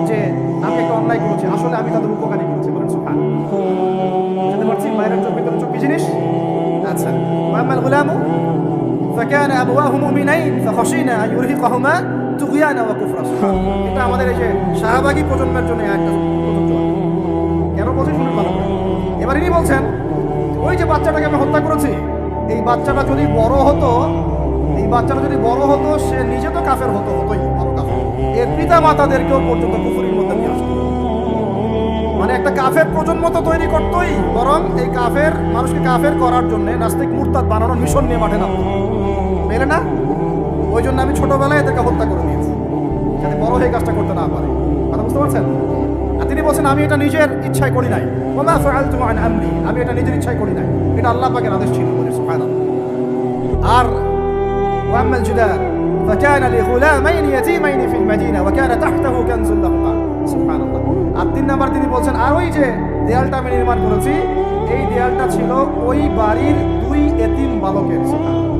যে আমি একটা অন্যায় করেছি, আসলে আমি তাদের উপকারী করেছি। বলেন সুবহানাল্লাহ। বুঝতে পারছি বাইরের চোখ ভিতরের চোখ কি জিনিস? আচ্ছা, ওয়ামাল গুলামু ফাকানা আবওয়াহু মুমিনাইন ফাখাশিনা আন ইউরহিকাহুমা তুগয়ানা ওয়া কুফরা। এটা আমাদের এই যে শাহবাগী প্রজন্মের জন্য একটা প্রযোজ্য। এবার ইনি বলছেন ওই যে বাচ্চাটাকে আমি হত্যা করেছি, এই বাচ্চাটা যদি বড় হতো, এই বাচ্চাটা যদি বড় হতো, সে নিজে তো কাফের হতোই, বড় কাফের, এর পিতা মাতাদেরকেও পর্যন্ত কুফরির মধ্যে নিয়ে আসতো। মানে একটা কাফের প্রজন্ম তো তৈরি করতোই, বরং এই কাফের মানুষকে কাফের করার জন্য নাস্তিক মুরতাদ বানানোর মিশন নিয়ে মাঠে নামতো, বুঝলে না? ওই জন্য আমি ছোটবেলায় এদেরকে হত্যা করে দিয়েছি, যাতে বড় হয়ে কাজটা করতে না পারে। কথা বুঝতে পারছেন? আর তিনি বলছেন আমি এটা নিজের ইচ্ছায় করি নাই, ওমা ফাআলতু আন আমরি, আমি এটা নিজের ইচ্ছায় করি নাই, এটা আল্লাহ পাকের আদেশ ছিল। বলে সুবহানাল্লাহ। আর ওয়াম্মাল জিদার فكان لغلامين يتيمين في المدينة وكان تحته كنز لهما সুবহানাল্লাহ। আর 3 নাম্বার তিনি বলছেন আর ওই যে দেয়ালটা আমি নির্মাণ করেছি, এই দেয়ালটা ছিল ওই বাড়ির 2 এতিম বালকের। সুবহানাল্লাহ।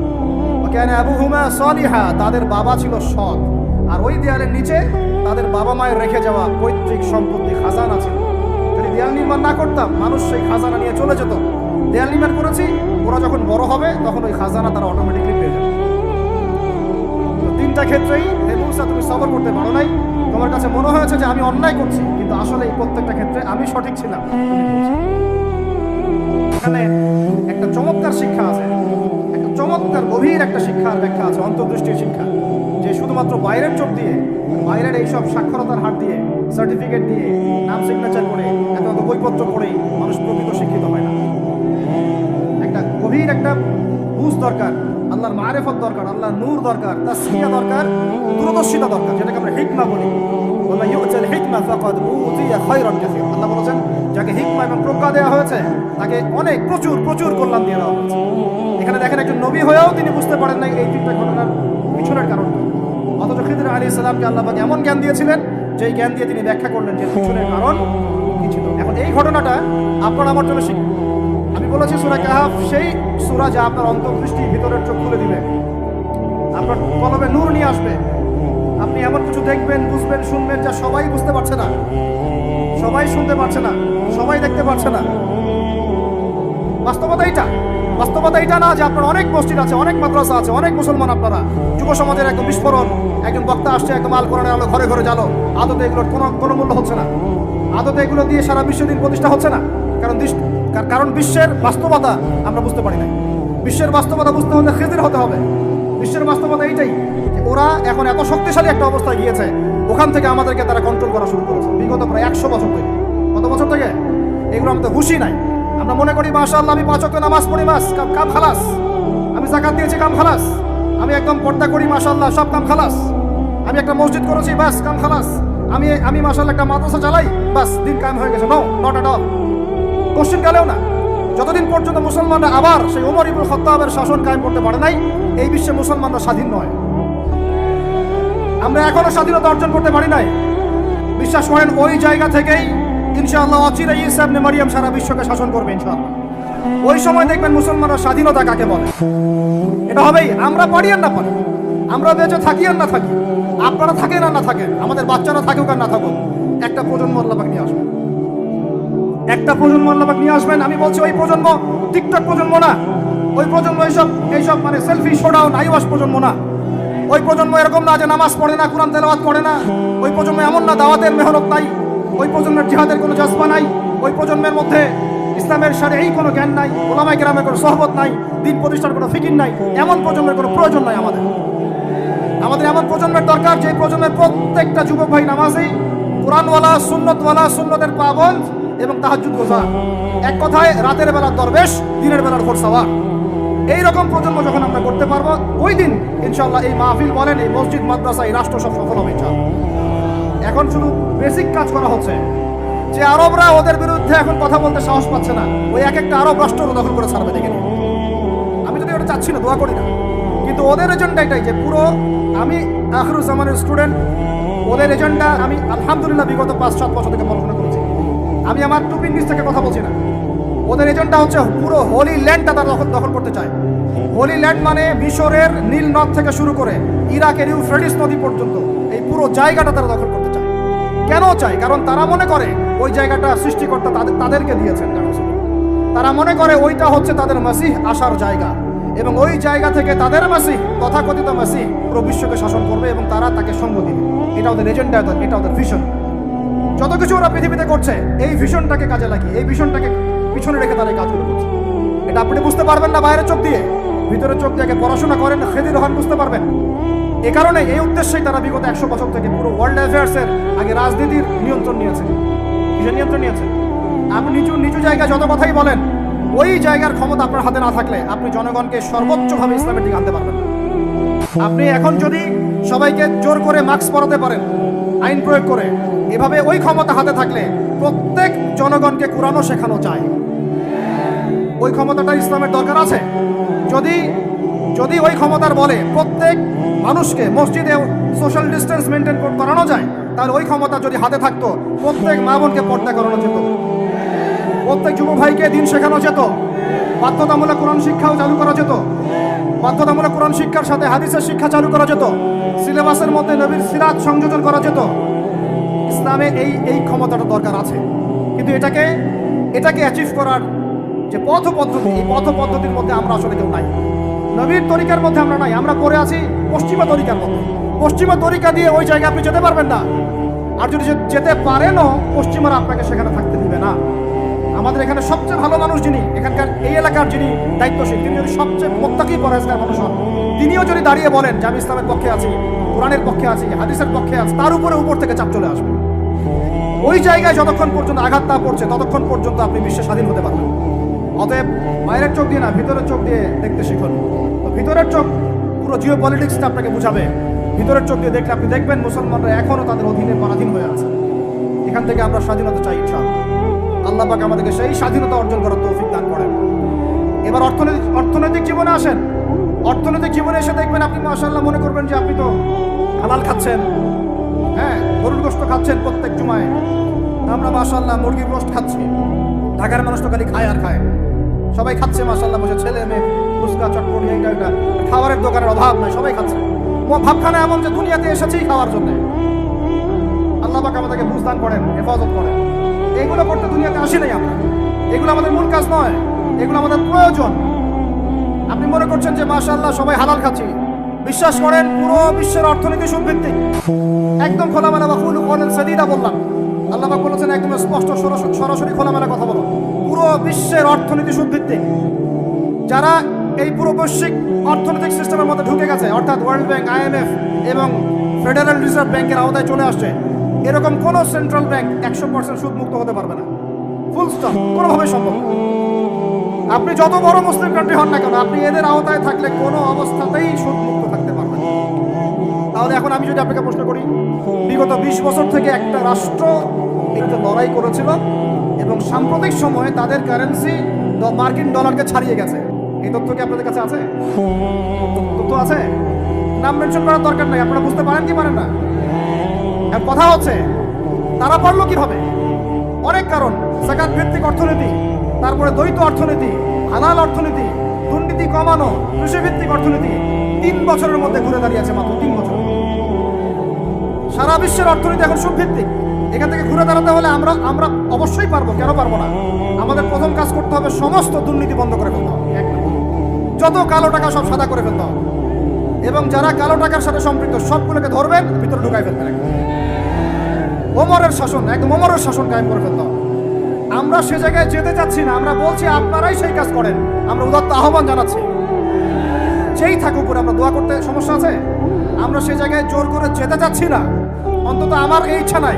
وكان أبوهما صالحا, তাদের বাবা ছিল সৎ। আর ওই দেয়ালের নিচে তাদের বাবা মায়ের রেখে যাওয়া পৈতৃক সম্পত্তি খাজানা ছিল। যদি দেয়াল নির্মাণ না করতাম, মানুষ সেই খাজানা নিয়ে চলে যেত। দেয়াল নির্মাণ করেছি, ওরা যখন বড় হবে তখন ওই খাজানা তারা অটোমেটিকলি পেয়ে যাবে। তো 3টা ক্ষেত্রেই হে মূসা তুমি সবর করতে পারো নাই, তোমার কাছে মনে হয়েছে যে আমি অন্যায় করছি, কিন্তু আসলে এই প্রত্যেকটা ক্ষেত্রে আমি সঠিক ছিলাম। এখানে একটা চমৎকার শিক্ষা আছে, একটা চমৎকার গভীর একটা শিক্ষার ব্যাখ্যা আছে, অন্তর্দৃষ্টির শিক্ষা, যে শুধুমাত্র বাইরের চোখ দিয়ে, বাইরের এইসব সাক্ষরতার হাত দিয়ে, সার্টিফিকেট দিয়ে, নাম সিগনেচার করে, এত বইপত্র পড়েই মানুষ প্রকৃত শিক্ষিত হয় না। একটা গভীর একটা বুঝ দরকার, আল্লাহর মারিফত দরকার, আল্লাহর নূর দরকার, তাসকিয়া দরকার, দূরদর্শিতা দরকার, যেটাকে আমরা হিকমা বলি। ওয়া ইউতাল হিকমা ফাকাদ উতিয়া খায়রান কাসীর। আল্লাহ বলেছেন যাকে হিকমা এবং প্রজ্ঞা দেওয়া হয়েছে তাকে অনেক প্রচুর প্রচুর কল্যাণ দিয়ে দেওয়া হয়েছে। এখানে দেখেন একজন নবী হয়েও তিনি বুঝতে পারেন না এই 3টা ঘটনার পিছনের কারণ কি। অথচ খিদর আলাইহিস সালামকে আল্লাহ পাক এমন জ্ঞান দিয়েছিলেন যে এই জ্ঞান দিয়ে তিনি ব্যাখ্যা করলেন যে পিছনের কারণ কি ছিল। এখন এই ঘটনাটা আপনার আমার জন্য শিক্ষা। আমি বলেছি সূরা কাহফ সেই সূরা যা আপনার অন্তর্দৃষ্টি ভিতরের চোখ খুলে দিবে, আপনার কলবে নূর নিয়ে আসবে। আপনি এমন কিছু দেখবেন, বুঝবেন, শুনবেন যা সবাই বুঝতে পারছে না, সবাই শুনতে পারছে না, সবাই দেখতে পারছে না। বাস্তবতা এটা না যে আপনার অনেক মসজিদ আছে, অনেক মাদ্রাসা আছে, অনেক মুসলমান, আপনারা যুব সমাজের একদম বিস্ফোরণ, একজন বক্তা আসছে, একদম আল কোরআনের আলো ঘরে ঘরে জ্বালো। আদতে এগুলোর কোনো মূল্য হচ্ছে না, আদতে এগুলো দিয়ে সারা বিশ্ব দিন প্রতিষ্ঠা হচ্ছে না। কারণ বিশ্বের বাস্তবতা আমরা বুঝতে পারি না। বিশ্বের বাস্তবতা বুঝতে হলে খিজির হতে হবে। বিশ্বের বাস্তবতা এইটাই যে ওরা এখন এত শক্তিশালী একটা অবস্থায় গিয়েছে, ওখান থেকে আমাদেরকে তারা কন্ট্রোল করা শুরু করেছে বিগত প্রায় 100 বছর থেকে। কত বছর থেকে? এগুলো আমাদের হুঁশই নাই। আমরা মনে করি মাশাআল্লাহ আমি 5 ওয়াক্ত নামাজ পড়ি, কাম খালাস, আমি যাকাত দিয়েছি, কাম খালাস, আমি একদম পর্দা করি, মাশাআল্লাহ সব কাম খালাস, আমি একটা মসজিদ করেছি, বাস কাম খালাস, আমি মাশাআল্লাহ একটা মাদ্রাসা চালাই, বাস দিন কায়েম হয়ে গেছে। No, not at all. Question গেলেও না। যতদিন পর্যন্ত মুসলমানরা আবার সেই ওমর ইবনে খাত্তাবের শাসন কায়েম করতে পারে নাই, এই বিশ্বে মুসলমানরা স্বাধীন নয়। আমরা এখনো স্বাধীনতা অর্জন করতে পারি নাই। বিশ্বাস করেন ওই জায়গা থেকেই ইনশাআল্লাহ অচিরেই ঈসা ইবনে মারইয়াম সারা বিশ্বকে শাসন করবে ইনশাআল্লাহ। ওই সময় দেখবেন মুসলমানরা স্বাধীনতা কাকে বলে। এটা হবেই, আমরা পারি আর না পারি, আমরা বেঁচে থাকি আর না থাকি, আপনারা থাকেন আর না থাকেন, আমাদের বাচ্চারা থাকুক আর না থাকুক, একটা প্রজন্ম আল্লাহ পাক নিয়ে আসবেন, একটা প্রজন্ম আল্লাহ পাক নিয়ে আসবেন। আমি বলছি ওই প্রজন্ম টিকটক প্রজন্ম না, ওই প্রজন্ম এইসব মানে সেলফি শোডাউন আইওয়াস প্রজন্ম না। ওই প্রজন্ম এরকম না যে নামাজ পড়ে না, কোরআন তেলাওয়াত করে না। ওই প্রজন্ম এমন না দাওয়াতের মেহনত নাই, ওই প্রজন্মের জিহাদের কোনো জজবা নাই, ওই প্রজন্মের মধ্যে ইসলামের শারঈ কোনো জ্ঞান নাই, ওলামায়ে কেরামের কোনো সোহবত নাই, দিন প্রতিষ্ঠার কোনো ফিকির নাই। এমন প্রজন্মের কোনো প্রয়োজন নাই আমাদের এমন প্রজন্মের দরকার যে প্রজন্মের প্রত্যেকটা যুবক ভাই নামাজি, কোরআনওয়ালা, সুন্নতওয়ালা, সুন্নতের পাবন্দ এবং তাহাজ্জুদ গোজার। এক কথায় রাতের বেলার দরবেশ, দিনের বেলার ফোরসাওয়ার। এইরকম প্রজন্ম যখন আমরা করতে পারবো, ওই দিন ইনশাআল্লাহ এই মাহফিল বলেন, এই মসজিদ, মাদ্রাসা, এই রাষ্ট্র সব সফল হবে ইনশাআল্লাহ। এখন শুধু বেসিক কাজ করা হচ্ছে যে আরবরা ওদের বিরুদ্ধে এখন কথা বলতে সাহস পাচ্ছে না, ওই এক একটা আরব রাষ্ট্র দখল করে ছাড়বে দেখে নিন। আমি যদি ওটা চাচ্ছি না, দোয়া করি না, কিন্তু ওদের এজেন্ডা এটাই যে পুরো, আমি আখিরুজ্জামানের স্টুডেন্ট, ওদের এজেন্ডা আমি আলহামদুলিল্লাহ বিগত 5-7 বছর থেকে পড়াশোনা করেছি। আমি আমার টুপির নিচ থেকে কথা বলছি না। ওদের এজেন্ডা হচ্ছে পুরো হোলি ল্যান্ডটা তারা দখল করতে চায়। হোলি ল্যান্ড মানে মিশরের নীল নদ থেকে শুরু করে ইরাকের ইউফ্রেটিস নদী পর্যন্ত এই পুরো জায়গাটা তারা দখল করতে চায়। কেন চায়? কারণ তারা মনে করে ওই জায়গাটা সৃষ্টিকর্তা তাদেরকে দিয়েছেন। তারা মনে করে ওইটা হচ্ছে তাদের মাসিহ আসার জায়গা, এবং ওই জায়গা থেকে তাদের মাসিহ, তথাকথিত মাসিহ, পুরো বিশ্বকে শাসন করবে এবং তারা তাকে সঙ্গ দিবে। এটা ওদের এজেন্ডা, এটা ওদের ভিশন। যত কিছু ওরা পৃথিবীতে করছে এই ভিশনটাকে কাজে লাগিয়ে, এই ভিশনটাকে পিছনে রেখে তারা এই কাজগুলো করছে। এটা আপনি বুঝতে পারবেন না বাইরের চোখ দিয়ে, ভিতরের চোখ দিয়ে পড়াশোনা করেন, খেদির হন, বুঝতে পারবেন। এ কারণে এই উদ্দেশ্যেই তারা বিগত 100 বছর থেকে পুরো ওয়ার্ল্ড অ্যাফেয়ার্সের আগে রাজনীতির নিয়ন্ত্রণ নিয়েছে। কিসের নিয়ন্ত্রণ নিয়েছে? আপনি নিচু জায়গায় যত কথাই বলেন, ওই জায়গার ক্ষমতা আপনার হাতে না থাকলে আপনি জনগণকে সর্বোচ্চভাবে ইসলামের দিকে আনতে পারবেন না। আপনি এখন যদি সবাইকে জোর করে মাস্ক পরাতে পারেন আইন প্রয়োগ করে, এভাবে ওই ক্ষমতা হাতে থাকলে প্রত্যেক জনগণকে কোরআনও শেখানো যায়। ওই ক্ষমতাটা ইসলামের দরকার আছে। যদি যদি ওই ক্ষমতার বলে প্রত্যেক মানুষকে মসজিদে সোশ্যাল ডিস্টেন্স মেনটেন করানো যায়, তাহলে ওই ক্ষমতা যদি হাতে থাকতো প্রত্যেক মা বোনকে পর্দা করানো যেত, প্রত্যেক যুব ভাইকে দিন শেখানো যেত, বাধ্যতামূলক কোরআন শিক্ষাও চালু করা যেত, বাধ্যতামূলক কোরআন শিক্ষার সাথে হাদিসের শিক্ষা চালু করা যেত, সিলেবাসের মধ্যে নবীর সিরাত সংযোজন করা যেত। ইসলামে এই ক্ষমতাটা দরকার আছে, কিন্তু এটাকে অ্যাচিভ করার যে পথ পদ্ধতি, এই পথ পদ্ধতির মধ্যে আমরা আসলে কেউ নাই। নবীর তরিকার মধ্যে আমরা নাই, আমরা পড়ে আছি পশ্চিমা তরিকার মধ্যে। পশ্চিমা তরিকা দিয়ে ওই জায়গায় আপনি যেতে পারবেন না, আর যদি যেতে পারেনও পশ্চিমারা আপনাকে সেখানে থাকতে দিবে না। আমাদের এখানে সবচেয়ে ভালো মানুষ যিনি, এখানকার এই এলাকার যিনি দায়িত্বশীল, তিনি যদি সবচেয়ে মোত্তাকি পরহেজগার মানুষ হন, তিনিও যদি দাঁড়িয়ে বলেন যে আমি ইসলামের পক্ষে আছি, কোরআনের পক্ষে আছি, হাদিসের পক্ষে আছি, তার উপর থেকে চাপ চলে আসবে। ওই জায়গায় যতক্ষণ পর্যন্ত আঘাত না পড়ছে ততক্ষণ পর্যন্ত আপনি বিশ্বে স্বাধীন হতে পারবেন। অতএব বাইরের চোখ দিয়ে না, ভিতরের চোখ দিয়ে দেখতে শিখুন। তো ভিতরের চোখ পুরো জিও পলিটিক্সটা আপনাকে বুঝাবে। ভিতরের চোখ দিয়ে দেখলে আপনি দেখবেন মুসলমানরা এখনও তাদের অধীনে পরাধীন হয়ে আছে। এখান থেকে আমরা স্বাধীনতা চাই ইনশাআল্লাহ। আল্লাহ পাক আমাদেরকে সেই স্বাধীনতা অর্জন করার তৌফিক দান করেন। এবার অর্থনৈতিক জীবনে আসেন। অর্থনৈতিক জীবনে এসে দেখবেন আপনি মাশাআল্লাহ মনে করবেন যে আপনি তো হালাল খাচ্ছেন, হ্যাঁ, গরুর গোশত খাচ্ছেন প্রত্যেক জুমায়, আমরা মাশাআল্লাহ মুরগির গোশত খাচ্ছি। ঢাকার মানুষ তো খালি খায় আর খায়, সবাই খাচ্ছে মাশাআল্লাহ, বসে ছেলে মেয়ে ফুচকা চটপটি এইটা খাবারের দোকানের অভাব নাই, সবাই খাচ্ছে। ভাবখানা এমন যে দুনিয়াতে এসেছেই খাওয়ার জন্য। আল্লাহ পাক আমাদেরকে বুঝদান করেন, হেফাজত করেন। এগুলো করতে দুনিয়াতে আসি নাই আমরা, এগুলো আমাদের মূল কাজ নয়, এগুলো আমাদের প্রয়োজন। আপনি মনে করছেন যে মাশাআল্লাহ সবাই হালাল খাচ্ছি, বিশ্বাস করেন পুরো বিশ্বের অর্থনীতি সুদভিত্তিক। একদম খোলামেলা বাকুলু কওলান সাদীদা বললাম, আল্লাহ পাক বলেছেন একদম স্পষ্ট সরাসরি খোলামেলা কথা বলো, পুরো বিশ্বের অর্থনীতি সুদভিত্তিক। যারা এই পুরো বৈশ্বিক অর্থনৈতিক সিস্টেমের মধ্যে ঢুকে গেছে, অর্থাৎ ওয়ার্ল্ড ব্যাংক, IMF এবং ফেডারেল রিজার্ভ ব্যাংকের আওতায় চলে আসছে, এরকম কোন সেন্ট্রাল ব্যাংক 100% সুদ মুক্ত হতে পারবে না। ফুল স্টপ, কোনোভাবে সম্ভব। আপনি যত বড় মুসলিম কান্ট্রি হন না কেন, আপনি এদের আওতায় থাকলে কোনো অবস্থাতেই সুদ মুক্ত থাকতে পারবেন। তাহলে এখন আমি যদি আপনাকে প্রশ্ন করি, বিগত 20 বছর থেকে একটা রাষ্ট্র একটা লড়াই করেছিল এবং সাম্প্রতিক সময়ে তাদের কারেন্সি মার্কিন ডলারকে ছাড়িয়ে গেছে, এই তথ্য কি আপনাদের কাছে আছে? তথ্য আছে, নাম মেনশন করার দরকার নাই, আপনারা বুঝতে পারেন কি পারেন না। কথা হচ্ছে তারা পারলো কিভাবে? অনেক কারণ, যাকাত ভিত্তিক অর্থনীতি, তারপরে দ্বৈত অর্থনীতি, হালাল অর্থনীতি, দুর্নীতি কমানো, কৃষিভিত্তিক অর্থনীতি। 3 বছরের মধ্যে ঘুরে দাঁড়িয়েছে, মাত্র 3 বছর। সারা বিশ্বের অর্থনীতি এখন সুদভিত্তিক। এখান থেকে ঘুরে দাঁড়াতে হলে আমরা অবশ্যই পারবো, কেন পারবো না? আমাদের প্রথম কাজ করতে হবে সমস্ত দুর্নীতি বন্ধ করে ফেলতে হবে, যত কালো টাকা সব সাদা করে ফেলতে হবে, এবং যারা কালো টাকার সাথে সম্পৃক্ত সবগুলোকে ধরবেন, ভিতরে ঢুকাই ফেলবেন। ওমরের শাসন, একদম ওমরের শাসন কায়েম করে ফেলতে হবে। আমরা সে জায়গায় যেতে চাচ্ছি না, আমরা বলছি আপনারাই সেই কাজ করেন। আমরা উদাত্ত আহ্বান জানাচ্ছি, যেই থাকুক করে আমরা দোয়া করতে সমস্যা আছে। আমরা সে জায়গায় জোর করে যেতে চাচ্ছি না, অন্তত আমার এই ইচ্ছা নাই।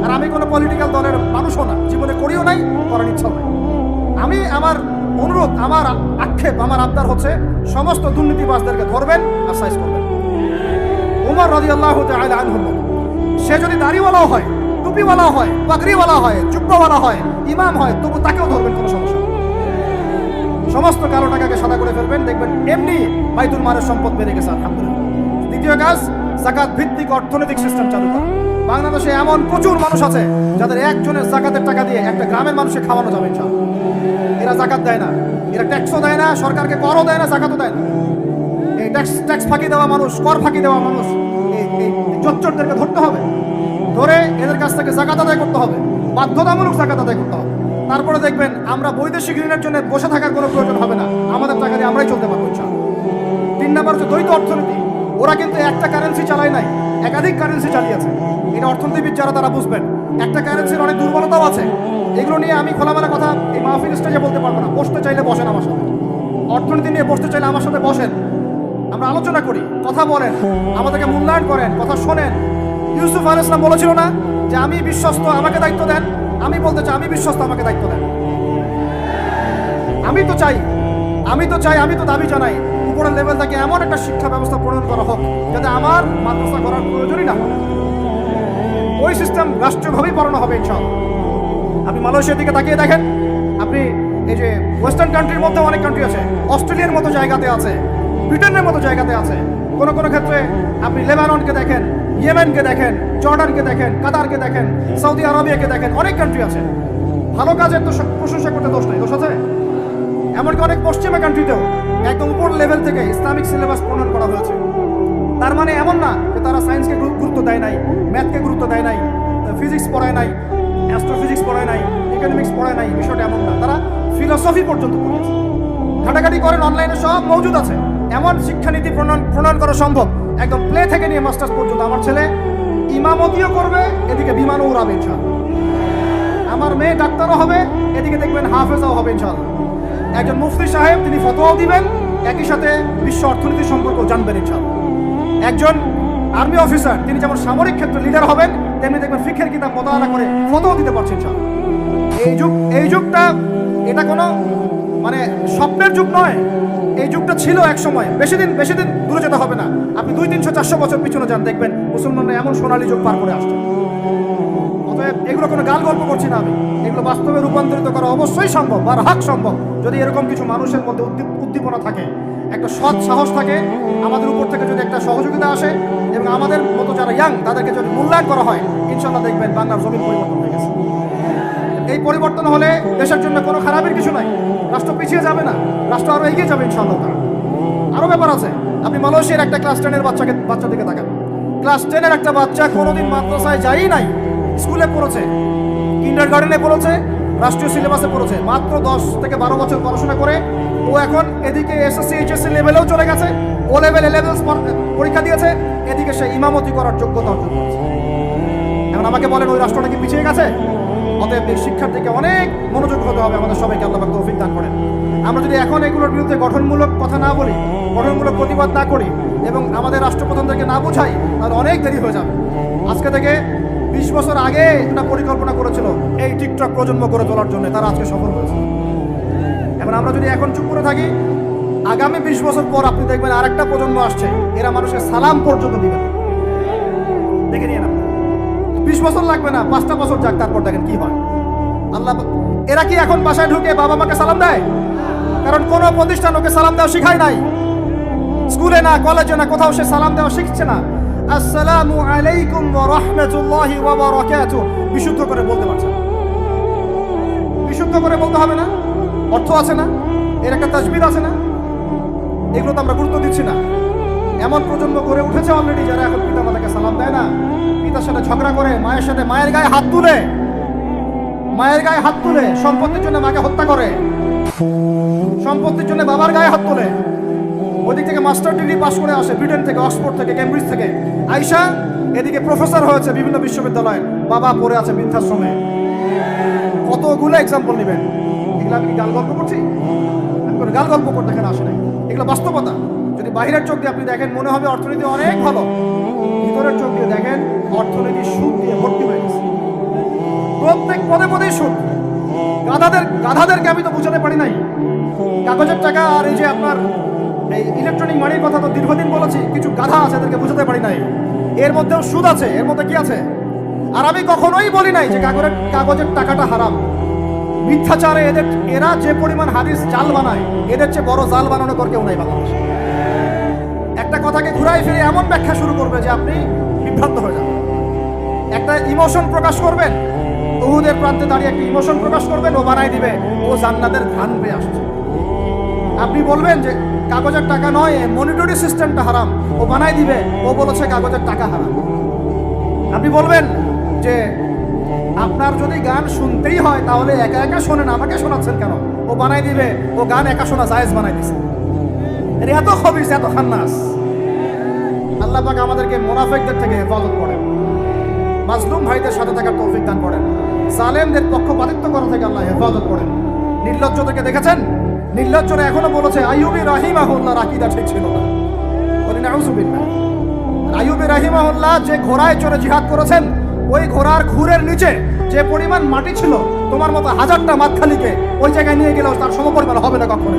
আর আমি কোনো পলিটিক্যাল দলের মানুষও না, জীবনে করিও নাই, করার ইচ্ছাও নাই। আমি আমার অনুরোধ, আমার আক্ষেপ, আমার আবদার হচ্ছে সমস্ত দুর্নীতিবাজদেরকে ধরবেন আর সাইজ করবেন। ওমর রাদিয়াল্লাহু তাআলা আনহু, সে যদি দাড়িওয়ালাও হয়, টুপিওয়ালাও হয়, পাগড়িওয়ালা হয়, জুব্বাওয়ালা হয়, ইমাম হয়, তবু তাকেও ধরবেন, কোনো সমস্যা নেই। সমস্ত কালো টাকাকে সাদা করে ফেলবেন, দেখবেন এমনি বাইতুল মালের সম্পদ বেড়ে গেছে আলহামদুলিল্লাহ। দ্বিতীয় কাজ, যাকাত ভিত্তিক অর্থনৈতিক সিস্টেম চালু করা। বাংলাদেশে এমন প্রচুর মানুষ আছে যাদের একজনের যাকাতের টাকা দিয়ে একটা গ্রামের মানুষকে খাওয়ানো যাবে ইনশাআল্লাহ। এরা যাকাত দেয় না, এরা ট্যাক্সও দেয় না, সরকারকে করও দেয় না, যাকাতও দেয় না। এই ট্যাক্স ফাঁকি দেওয়া মানুষ, কর ফাঁকি দেওয়া মানুষ, এই চোরদেরকে ধরতে হবে, ধরে এদের কাছ থেকে যাকাত আদায় করতে হবে, বাধ্যতামূলক যাকাত আদায় করতে হবে। তারপরে দেখবেন আমরা বৈদেশিক ঋণের জন্য বসে থাকার কোনো প্রয়োজন হবে না, আমাদের টাকা দিয়ে আমরাই চলতে পারবো ইনশাআল্লাহ। 3 নাম্বার হচ্ছে দ্বৈত অর্থনীতি। ওরা কিন্তু একটা কারেন্সি চালায় নাই, একাধিক কারেন্সি চালিয়েছে। এটা অর্থনীতিবিদ যারা তারা বুঝবেন। একটা কারেন্সির অনেক দুর্বলতাও আছে, এগুলো নিয়ে আমি খোলামেলা কথা এই মাহফিল স্টেজে বলতে পারবো না। বসতে চাইলে বসেন আমার সাথে, অর্থনীতি নিয়ে বসতে চাইলে আমার সাথে বসেন, আমরা আলোচনা করি, কথা বলেন, আমাদেরকে মূল্যায়ন করেন, কথা শোনেন। ইউসুফ আলাইহিস সালাম বলেছিল না যে আমি বিশ্বস্ত, আমাকে দায়িত্ব দেন? আমি বলতে চাই আমি বিশ্বস্ত, আমাকে দায়িত্ব দেন। আমি তো চাই, আমি তো দাবি জানাই উপরের লেভেল থেকে এমন একটা শিক্ষা ব্যবস্থা প্রণয়ন করা হোক যাতে আমার মাদ্রাসা করার প্রয়োজনই না হয়। ওই সিস্টেম রাষ্ট্রীয়ভাবেই পড়ানো হবে ইনশাআল্লাহ। আপনি মালয়েশিয়ার দিকে তাকিয়ে দেখেন, আপনি এই যে ওয়েস্টার্ন কান্ট্রির মধ্যে অনেক কান্ট্রি আছে, অস্ট্রেলিয়ার মতো জায়গাতে আছে, ব্রিটেনের মতো জায়গাতে আছে, কোনো কোনো ক্ষেত্রে আপনি লেবাননকে দেখেন, ইয়েমেনকে দেখেন, জর্ডানকে দেখেন, কাতারকে দেখেন, সৌদি আরবিয়াকে দেখেন, অনেক কান্ট্রি আছে। ভালো কাজের তো প্রশংসা করতে দোষ নাই, দোষ আছে? এমনকি অনেক পশ্চিমা কান্ট্রিতেও একদম উপর লেভেল থেকে ইসলামিক সিলেবাস প্রণয়ন করা হয়েছে। তার মানে এমন না যে তারা সায়েন্সকে গুরুত্ব দেয় নাই, ম্যাথকে গুরুত্ব দেয় নাই, ফিজিক্স পড়ায় নাই, অ্যাস্ট্রোফিজিক্স পড়ায় নাই, ইকোনমিক্স পড়ায় নাই, বিষয়টা এমন না। তারা ফিলোসফি পর্যন্ত পড়িয়েছে। ঘাটাঘাটি করেন, অনলাইনে সব মজুদ আছে। এমন শিক্ষানীতি প্রণয়ন করা সম্ভব, একদম প্লে থেকে নিয়ে মাস্টার্স পর্যন্ত। আমার ছেলে ইমামতিও করবে, এদিকে বিমানও উড়াবে ইনশাআল্লাহ। আমার মেয়ে ডাক্তারও হবে, এদিকে দেখবেন হাফেজাও হবে ইনশাআল্লাহ। একজন মুফতি সাহেব, তিনি ফতোয়াও দিবেন, একই সাথে বিশ্ব অর্থনীতি সম্পর্কে জানবেন ইনশাআল্লাহ। একজন আর্মি অফিসার, তিনি যেমন সামরিক ক্ষেত্রে লিডার হবেন, তেমনি দেখবেন ফিকহের কিতাব মোতালা করে ফতোয়া দিতে পারছেন ইনশাআল্লাহ। এই যুগটা এটা কোনো মানে স্বপ্নের যুগ নয়, এই যুগটা ছিল এক সময়। বেশি দিন দূরে যেতে হবে না, আপনি 200-300-400 বছর পিছনে যান, দেখবেন মুসলমানরা এমন সোনালী যুগ পার করে আসছে। অতএব এগুলো কোনো গাল গল্প করছি না আমি, এগুলো বাস্তবে রূপান্তরিত করা অবশ্যই সম্ভব, বারহাক সম্ভব, যদি এরকম কিছু মানুষের মধ্যে উদ্দীপনা থাকে, একটা সৎ সাহস থাকে, আমাদের উপর থেকে যদি একটা সহযোগিতা আসে এবং আমাদের মতো যারা ইয়াং তাদেরকে যদি মূল্যায়ন করা হয়, ইনশাআল্লাহ দেখবেন বাংলার জমিন পরিবর্তন হয়ে গেছে। এই পরিবর্তন হলে দেশের জন্য কোনো খারাপের কিছু নাই, রাষ্ট্র পিছিয়ে যাবে না, রাষ্ট্র আরো এগিয়ে যাবে ইনশাআল্লাহ। আরো ব্যাপার আছে। আপনি মালয়েশিয়ার একটা ক্লাস 10-এর বাচ্চা দিকে তাকান। ক্লাস 10-এর একটা বাচ্চা কোনোদিন মাদ্রাসায় যাই নাই, স্কুলে পড়েছে, কিন্ডারগার্টেনে পড়েছে, রাষ্ট্রীয় সিলেবাসে পড়েছে, মাত্র 10 থেকে 12 বছর পড়াশোনা করে ও এখন এদিকে এসএসসি এইচএসসি লেভেলেও চলে গেছে, ও লেভেল এ লেভেল পরীক্ষা দিয়েছে, এদিকে সে ইমামতি করার যোগ্যতা অর্জন করেছে। এখন আমাকে বলেন ওই রাষ্ট্রটা কি পিছিয়ে গেছে? অতএব এই শিক্ষার দিকে অনেক মনোযোগ হতে হবে আমাদের সবাইকে, আল্লাহ পাক তৌফিক দান করেন। আমরা যদি এখন এগুলোর বিরুদ্ধে গঠনমূলক কথা না বলি, গঠনমূলক প্রতিবাদ না করি এবং আমাদের রাষ্ট্রপ্রধানদেরকে না বুঝাই, তাহলে অনেক দেরি হয়ে যাবে। আজকে থেকে 20 বছর আগে একটা পরিকল্পনা করেছিল এই টিকটক প্রজন্ম করে তোলার জন্য, তারা আজকে সফল হয়েছে। এখন আমরা যদি এখন চুপ করে থাকি, আগামী 20 বছর পর আপনি দেখবেন আরেকটা প্রজন্ম আসছে, এরা মানুষের সালাম পর্যন্ত দিবে না। দেখে নিয়ে না, 20 বছর লাগবে না, 5টা বছর যাক, তারপর দেখেন কি হয়। আল্লাহ, এরা কি এখন বাসায় ঢুকে বাবা মাকে সালাম দেয়? কারণ কোনো প্রতিষ্ঠান ওকে সালাম দেওয়া শিখায় নাই, স্কুলে না, কলেজে না, কোথাও সে সালাম দেওয়া শিখছে না। আসসালামু আলাইকুম ওয়া রাহমাতুল্লাহি ওয়া বারাকাতুহু বিশুদ্ধ করে বলতে পারছে না, বিশুদ্ধ করে বলতে হবে না, অর্থ আছে না, এর একটা তাজবিদ আছে না, এগুলো তো আমরা গুরুত্ব দিচ্ছি না। এমন প্রজন্ম গড়ে উঠেছে অলরেডি যারা এখন পিতা মাতাকে সালাম দেয় না, পিতার সাথে ঝগড়া করে, মায়ের সাথে মায়ের গায়ে হাত তুলে, সম্পত্তির জন্য মাকে হত্যা করে, সম্পত্তির জন্য বাবার গায়ে হাত তোলে। ওদিক থেকে মাস্টার ডিগ্রি পাস করে আসে ব্রিটেন থেকে, অক্সফোর্ড থেকে, কেমব্রিজ থেকে আইসা এদিকে প্রফেসর হয়েছে বিভিন্ন বিশ্ববিদ্যালয়ে, বাবা পড়ে আছে বৃদ্ধাশ্রমে। কতগুলো এক্সাম্পল নেবেন। এগুলো আমি কি গাল গল্প করছি? আমি কোনো গাল গল্প করতে এখানে আসে নাই, এগুলো বাস্তবতা। যদি বাহিরের চোখ দিয়ে আপনি দেখেন মনে হবে অর্থনীতি অনেক ভালো, ভিতরের চোখ দিয়ে দেখেন অর্থনীতি সুদ দিয়ে ভর্তি হয়ে গেছে, প্রত্যেক পদে পদেই সুদ। গাধাদেরকে আমি তো বুঝাতে পারি নাই, কাগজের টাকা আর এই যে আপনার এই ইলেকট্রনিক মানির কথা তো দীর্ঘদিন বলেছি, কিছু গাধা আছে এদেরকে বুঝাতে পারি নাই, এর মধ্যেও সুদ আছে। এর মধ্যে কি আছে? আর আমি কখনোই বলি নাই যে কাগজের টাকাটা হারাম। মিথ্যাচারে এরা যে পরিমাণ হাদিস জাল বানায়, এদের চেয়ে বড় জাল বানানো কর কেউ নাই বাংলাদেশে। একটা কথাকে ঘুরাই ফিরে এমন ব্যাখ্যা শুরু করবে যে আপনি বিভ্রান্ত হয়ে যাবেন। একটা ইমোশন প্রকাশ করবেন, উহুদের প্রান্তে দাঁড়িয়ে একটা ইমোশন প্রকাশ করবেন, ও বানাই দিবে ও জান্নাতের ঘ্রাণ পেয়ে আসছে। আপনি বলবেন যে কাগজের টাকা নয়, মনিটরি সিস্টেমটা হারাম, ও বানাই দিবে ও বলেছে কাগজের টাকা হারাম। আপনি বলবেন যে আপনার যদি গান শুনতেই হয় তাহলে একা একা শোনেন, আমাকে শোনাচ্ছেন কেন? ও বানাই দিবে ও গান একা শোনা জায়েজ বানাই দিছে। এত খবিস, এত খান্নাস। আল্লাহ পাক আমাদেরকে মুনাফিকদের থেকে হেফাজত করেন, মাজলুম ভাইদের সাথে থাকার তৌফিক দান করেন। জালেমদের পক্ষপাতিত্ব করা থেকে আল্লাহ হেফাজত করেন। নির্লজ্জদেরকে দেখেছেন? নির্লজ্জরা এখনো বলেছে আইয়ুবী রাহিমাহুল্লাহ আকীদা ঠিক ছিল না। বলি নাউযুবিল্লাহ। আইয়ুবী রাহিমাহুল্লাহ যে ঘোড়ায় চড়ে জিহাদ করেছেন, ওই ঘোড়ার খুরের নিচে যে পরিমাণ মাটি ছিল, তোমার মতো হাজারটা মাতখালিকে ওই জায়গায় নিয়ে গেলেও তার সমপরিমাণ হবে না কখনো।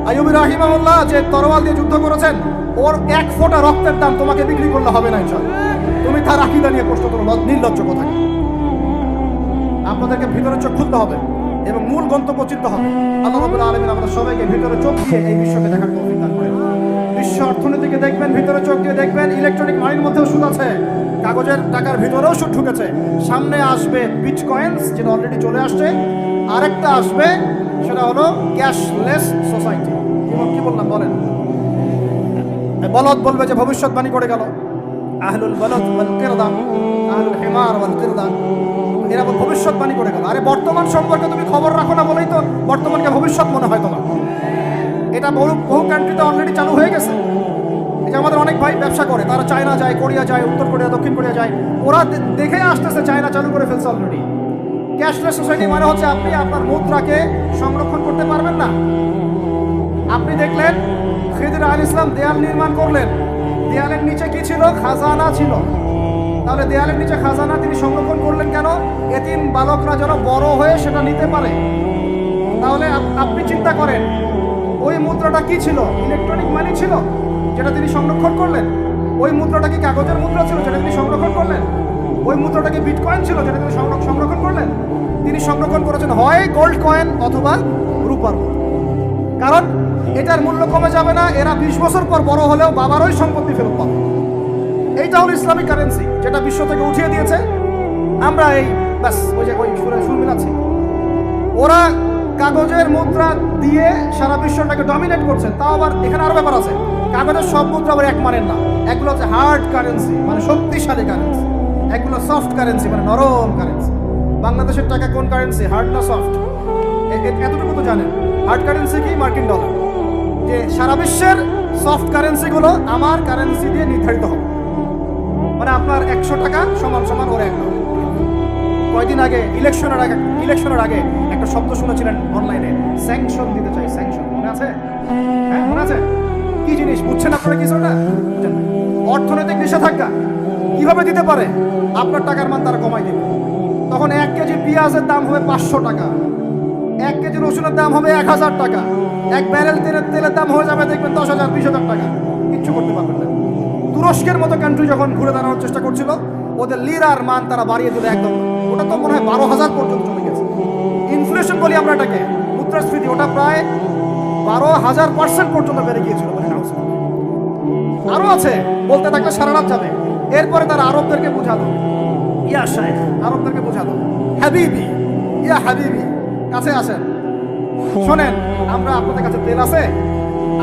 আইয়ুবী রাহিমাহুল্লাহ যে তরোয়াল দিয়ে যুদ্ধ করেছেন, ওর এক ফোঁটা রক্তের দাম তোমাকে বিক্রি করলে হবে না ইনশাআল্লাহ। তুমি তার আকীদা নিয়ে প্রশ্ন করো, নির্লজ্জ কোথায়। আপনাদেরকে ভিতরে চোখ খুলতে হবে এবং মূল গন্তব্য চিনতে হবে। আল্লাহ রাব্বুল আলামিন আমাদের সবাইকে ভিতরে চোখ দিয়ে এই বিশ্বকে দেখার তৌফিক দান করেন। বিশ্ব অর্থনীতিকে দেখবেন, ভিতরে চোখ দিয়ে দেখবেন। ইলেকট্রনিক মানির মধ্যেও সুদ আছে, কাগজের টাকার ভিতরেও সুদ ঢুকেছে। সামনে আসবে বিটকয়েন্স, যেটা অলরেডি চলে আসছে। আরেকটা আসবে, সেটা হলো ক্যাশলেস সোসাইটি। কি বললাম বলেন? বলদ বলবে যে ভবিষ্যৎবাণী করে গেল, আহলুল বলদ ওয়াল কিরদা, আহলুল হিমার ওয়াল কিরদা, এরা ভবিষ্যৎবাণী করে গেল। আরে বর্তমান সম্পর্কে তুমি খবর রাখো না বলেই তো বর্তমানকে ভবিষ্যৎ মনে হয় তোমার। এটা বহু কান্ট্রিতে অলরেডি চালু হয়ে গেছে। এই যে আমাদের অনেক ভাই ব্যবসা করে, তারা চায়না যায়, কোরিয়া যায়, উত্তর কোরিয়া, দক্ষিণ কোরিয়া যায়। ওরা দেখে আসতেছে চায়না চালু করে ফেলছে অলরেডি। ক্যাশলেস সোসাইটি মানে হচ্ছে আপনি আপনার মুদ্রাকে সংরক্ষণ করতে পারবেন না। আপনি দেখলেন খিদির আলাইহিস সালাম দেয়াল নির্মাণ করলেন, দেয়ালের নিচে কি ছিল? খাজানা ছিল। তাহলে দেয়ালের নিচে খাজানা তিনি সংরক্ষণ করলেন কেন? এতিম বালকরা যেন বড় হয়ে সেটা নিতে পারে। তাহলে আপনি চিন্তা করেন, ওই মুদ্রাটা কি ছিল? ইলেকট্রনিক মানি ছিল, যেটা তিনি সংরক্ষণ করলেন। ওই মুদ্রাটা কি কাগজের মুদ্রা ছিল, যেটা তিনি সংরক্ষণ করলেন? ওই মুদ্রাটা কি বিটকয়েন ছিল, যেটা তিনি সংরক্ষণ করলেন? তিনি সংরক্ষণ করেছেন হয় গোল্ড কয়েন অথবা রূপার মুদ্রা। কারণ এটার মূল্য কমে যাবে না। এরা 20 বছর পর বড় হলেও বাবারই সম্পত্তি ফেরত পাবে। এইটা হলো ইসলামিক কারেন্সি, যেটা বিশ্ব থেকে উঠিয়ে দিয়েছে। আমরা এই ব্যাস ওই যে ওই সুর মিলাচ্ছি। ওরা কাগজের মুদ্রা দিয়ে সারা বিশ্বটাকে ডমিনেট করছেন। তাও আবার এখানে আরো ব্যাপার আছে, কাগজের সব মুদ্রা আবার এক মানের না। এগুলো হচ্ছে হার্ড কারেন্সি, মানে শক্তিশালী কারেন্সি। এগুলো সফট কারেন্সি, মানে নরম কারেন্সি। বাংলাদেশের টাকা কোন কারেন্সি, হার্ড না সফট? এতটুকু তো জানেন। হার্ড কারেন্সি কি? মার্কিন ডলার। যে সারা বিশ্বের সফট কারেন্সিগুলো আমার কারেন্সি দিয়ে নির্ধারিত হবে। মানে আপনার 100 টাকা সমান সমান ওর $1। কয়দিন আগে ইলেকশনের আগে একটা শব্দ শুনেছিলেন অনলাইনে, স্যাংশন দিতে চাই। স্যাংশন মনে আছে? হ্যাঁ মনে আছে? কি জিনিস বুঝছেন আপনারা? কিছুটা অর্থনৈতিক নিষেধাজ্ঞা। কিভাবে দিতে পারে? আপনার টাকার মান তারা কমাই দেবে। তখন 1 কেজি পেঁয়াজের দাম হবে 500 টাকা, 1 কেজি রসুনের দাম হবে 1000 টাকা, 1 ব্যারেল তেলের দাম হয়ে যাবে দেখবেন 10,000 20,000 টাকা। কিচ্ছু করতে পারবেন না। তুরস্কের মতো কান্ট্রি যখন ঘুরে দাঁড়ানোর চেষ্টা করছিল, ওদের লিরার মান তারা বাড়িয়ে দিল একদম। ওটা তো মনে হয় 12,000 পর্যন্ত চলে গেছে। ইনফ্লেশন বলি আমরা এটাকে, মুদ্রাস্ফীতি, ওটা প্রায় 12,000% পর্যন্ত বেড়ে গিয়েছিল। আরো আছে, বলতে থাকলে সারা রাত যাবে। এরপরে তারা আরবদেরকে বোঝালো, ইয়া শাইখ, আরবদেরকে বোঝালো, হাবিবি, ইয়া হাবিবি, কাছে আসেন, শোনেন, আমরা আপনাদের কাছে তেল আছে,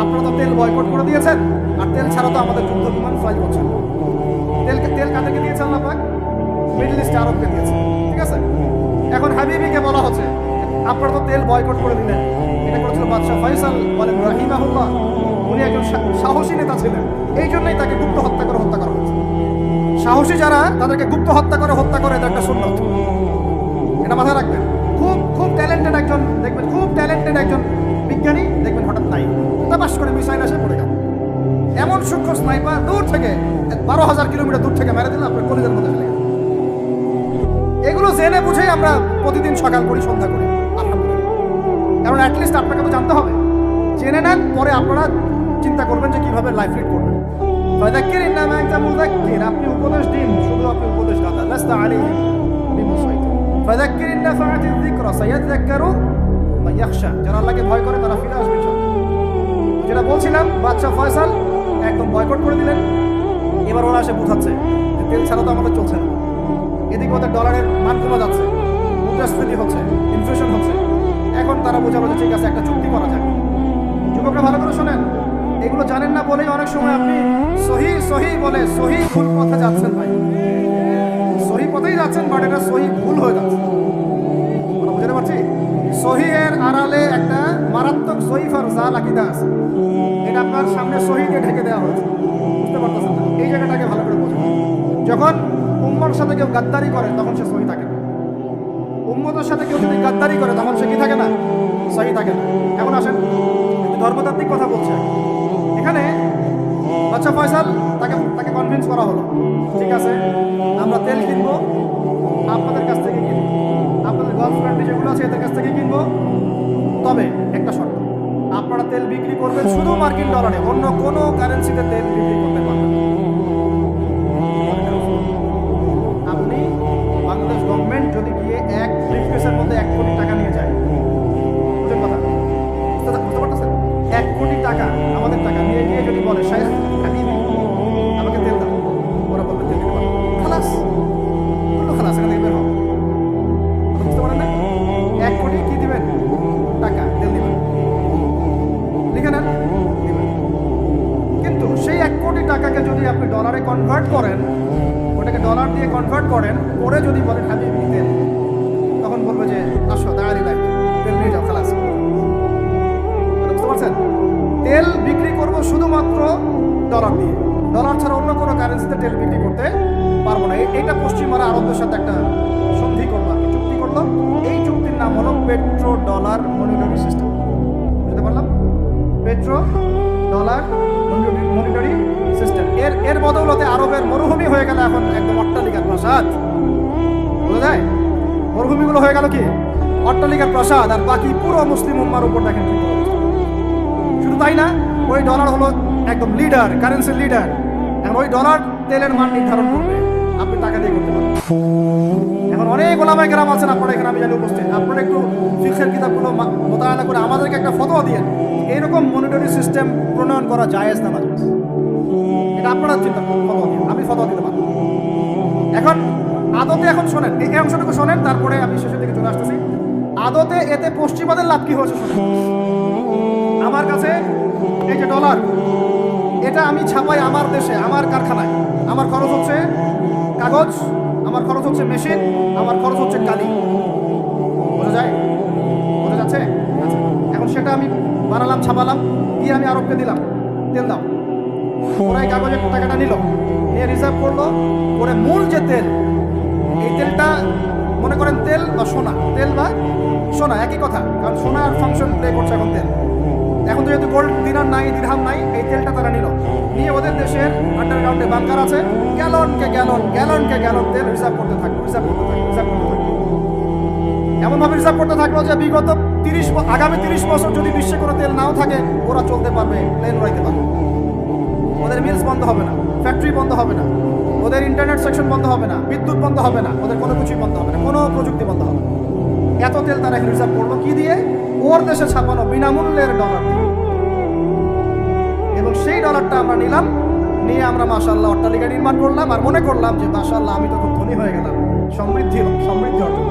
আপনারা তো তেল বয়কট করে দিয়েছেন, আর তেল ছাড়া তো আমাদের যুদ্ধ বিমান ফ্লাই করছে। তেল কাদেরকে দিয়েছে আল্লাহ পাক? মিডল ইস্ট আরবকে দিয়েছে। ঠিক আছে, এখন হাবিবিকে বলা হচ্ছে আপনারা তো তেল বয়কট করে দিলেন। এটা করেছিল বাদশাহ ফয়সাল বলেন রাহিমাহুল্লাহ। উনি একজন সাহসী নেতা ছিলেন, এই জন্যই তাকে গুপ্ত হত্যা করা হয়েছে। সাহসী যারা, তাদেরকে গুপ্ত হত্যা করে এটা একটা সুন্নত। এটা মাথায় রাখবেন। খুব ট্যালেন্টেড একজন দেখবেন, খুব ট্যালেন্টেড একজন বিজ্ঞানী দেখবেন হঠাৎ নাই, তাপাস করে মিসাইল এসে পড়ে গেল। এমন সূক্ষ্ম স্নাইপার দূর থেকে 12,000 কিলোমিটার দূর থেকে মেরে দিলে আপনার কলিজার মধ্যে ফেলে গেল। এগুলো জেনে বুঝেই আমরা প্রতিদিন সকাল করি, সন্ধ্যা করি, আলহামদুলিল্লাহ। কারণ অ্যাটলিস্ট আপনাকে তো জানতে হবে। জেনে নেন, পরে আপনারা চিন্তা করবেন যে কিভাবে লাইফ লিড করবেন। ফাযাক্কিরিন নামা আনতা মুযাক্কির, আপনি উপদেশ দিন, শুধু আপনি উপদেশ দাতা, লাস্তা আলাইহিম বিমুসাইতির। ফাযাক্কিরিন নাফাআতিয যিকরা সায়াযাক্কারু মান ইয়াখশা, যারা আল্লাহকে ভয় করে তারা ফিরে আসবে ইনশাআল্লাহ। যেটা বলছিলাম, বাদশা ফয়সাল একদম বয়কট করে দিলেন। এবার ওরা এসে বুঝাচ্ছে যে তেল ছাড়া তো আমাদের চলছে না। এদিকে ওদের ডলারের মান কমে যাচ্ছে, মুদ্রাস্ফীতি হচ্ছে, ইনফ্লেশন হচ্ছে। এখন তারা বোঝালো যে ঠিক আছে, একটা চুক্তি করা যাবে। যুবকরা ভালো করে শোনেন, এগুলো জানেন না বলেই অনেক সময় আপনি সহি বলে সহি ভুল পথে যাচ্ছেন। ভাই, সহি পথেই যাচ্ছেন, বাট এটা সহি ভুল হয়ে যাচ্ছে। বুঝতে পারছি? সহিহের আড়ালে একটা মারাত্মক সহিফ আর জাল আকীদা আছে। এটা আপনার সামনে সহিকে ঢেকে দেওয়া হয়েছে, বুঝতে পারতেছেন না? এই জায়গাটাকে ভালো করে বোঝেন। যখন উম্মার সাথে কেউ গাদ্দারি করে তখন সে সহি থাকে না। উম্মতের সাথে কেউ যদি গাদ্দারি করে তখন সে কি থাকে না, সহি থাকে না। এখন আসেন ধর্মতাত্ত্বিক কথা বলছে এখানে। বাচ্চা ফয়সাল তাকে কনভিন্স করা হলো, ঠিক আছে আমরা তেল কিনবো আপনাদের কাছ থেকে, কিনবো আপনাদের গার্লফ্রেন্ড যেগুলো আছে এদের কাছ থেকে কিনবো, তবে একটা শর্ত, আপনারা তেল বিক্রি করবেন শুধু মার্কিন ডলারে, অন্য কোনো কারেন্সিতে তেল বিক্রি করতে পারবেন। আপনি বাংলাদেশ গভর্নমেন্ট যদি গিয়ে এক ব্রিফকেসের মধ্যে 1 কোটি টাকা নিয়ে যায়, বুঝলেন কথা, বুঝতে পারতেছেন? 1 কোটি টাকা আমাদের টাকা নিয়ে গিয়ে যদি বলে শাইখ হাবিবি আমাকে তেল দাও, ওরা বলবে তেল দিতে পারবো, খালাস খালাস, এখান থেকে বের হও। বুঝতে পারেন না? 1 কোটি কি দিবেন টাকা, তেল দিবেন, লিখে নেন দিবেন। কিন্তু সেই 1 কোটি টাকাকে যদি আপনি ডলারে কনভার্ট করেন, ওটাকে ডলার দিয়ে কনভার্ট করেন, করে যদি বলেন হাবিবি তেল, তখন বলবে যে আসো দাঁড়ালি লাগবে, তেল নিয়ে যাও খালাস। বুঝতে পারছেন? তেল বিক্রি করবো শুধুমাত্র ডলার দিয়ে, ডলার ছাড়া অন্য কোনো কারেন্সিতে তেল বিক্রি করতে পারবো না। এটা পশ্চিমারা আরবদের সাথে একটা সন্ধি করলো, চুক্তি করলো। এই চুক্তির নাম হলো পেট্রো ডলার মনিটরি সিস্টেম। বুঝতে পারলাম? Petro dollar monetary system. এর বদৌলতে আরবের মরুভূমি হয়ে গেল এখন একদম অট্টালিকার প্রাসাদ। বোঝা যায়? মরুভূমিগুলো হয়ে গেল কি অট্টালিকার প্রাসাদ, আর বাকি পুরো মুসলিম উম্মার উপর দেখেন কি অবস্থা। শুধু তাই না, ওই ডলার হলো একদম লিডার, কারেন্সির লিডার। এখন ওই ডলার তেলের মান নির্ধারণ করবে, আপনি টাকা দিয়ে করতে পারবেন। এখন অনেক ওলামায়ে কেরাম আছেন আপনারা এখানে, আমি জানি উপস্থিত, আপনারা একটু ফিকহের কিতাবগুলো মোতালা করে আমাদেরকে একটা ফতোয়া দিয়েন, এইরকম মনিটরি সিস্টেম প্রণয়ন করা জায়েজ না নাজায়েজ, এটা আপনারা চিন্তা ফতোয়া দিন, আমি ফতোয়া দিতে পারবো। এখন আদতে এখন শোনেন, এই অংশটুকু শোনেন, তারপরে আমি শেষের দিকে চলে আসতেছি। আদতে এতে পশ্চিমাদের লাভ কি হয়েছে শোনেন। আমার কাছে এই যে ডলার, এটা আমি ছাপাই আমার দেশে, আমার কারখানায়, আমার খরচ হচ্ছে কাগজ, আমার খরচ হচ্ছে মেশিন, আমার খরচ হচ্ছে কালি। বোঝা যায়? বোঝা যাচ্ছে? আচ্ছা, এখন সেটা আমি বানালাম, ছাপালাম, দিয়ে আমি আরবকে দিলাম তেল দাও, ওরা এই কাগজের টাকাটা নিল, নিয়ে রিজার্ভ করলো, করে মূল যে তেল, এই তেলটা মনে করেন তেল বা সোনা, তেল বা সোনা একই কথা, কারণ সোনার ফাংশন প্লে করছে এখন তেল। এখন তো যেহেতু গোল্ড দিনার নাই, দিরহাম নাই, এই তেলটা তারা নিল, নিয়ে ওদের দেশের আন্ডারগ্রাউন্ডে বাংকার আছে, গ্যালনকে গ্যালন তেল রিজার্ভ করতে থাকলো, এমনভাবে রিজার্ভ করতে থাকলো যে বিগত আগামী 30 বছর যদি বিশ্বে কোনো তেল নাও থাকে, ওরা চলতে পারবে, প্লেন উড়াইতে পারবে। ওদের মিলস বন্ধ হবে না, ফ্যাক্টরি বন্ধ হবে না, ওদের ইন্টারনেট সেকশন বন্ধ হবে না, বিদ্যুৎ বন্ধ হবে না, ওদের কোনো কিছুই বন্ধ হবে না, কোনো প্রযুক্তি বন্ধ হবে না। এত তেল তারা রিজার্ভ করলো কি দিয়ে? ওর দেশে ছাপানো বিনামূল্যের ডলার দিয়ে। এবং সেই ডলারটা আমরা নিলাম, নিয়ে আমরা মাশাআল্লাহ অট্টালিকা নির্মাণ করলাম, আর মনে করলাম যে মাশাআল্লাহ আমি তো খুব ধনী হয়ে গেলাম, সমৃদ্ধি অর্জন।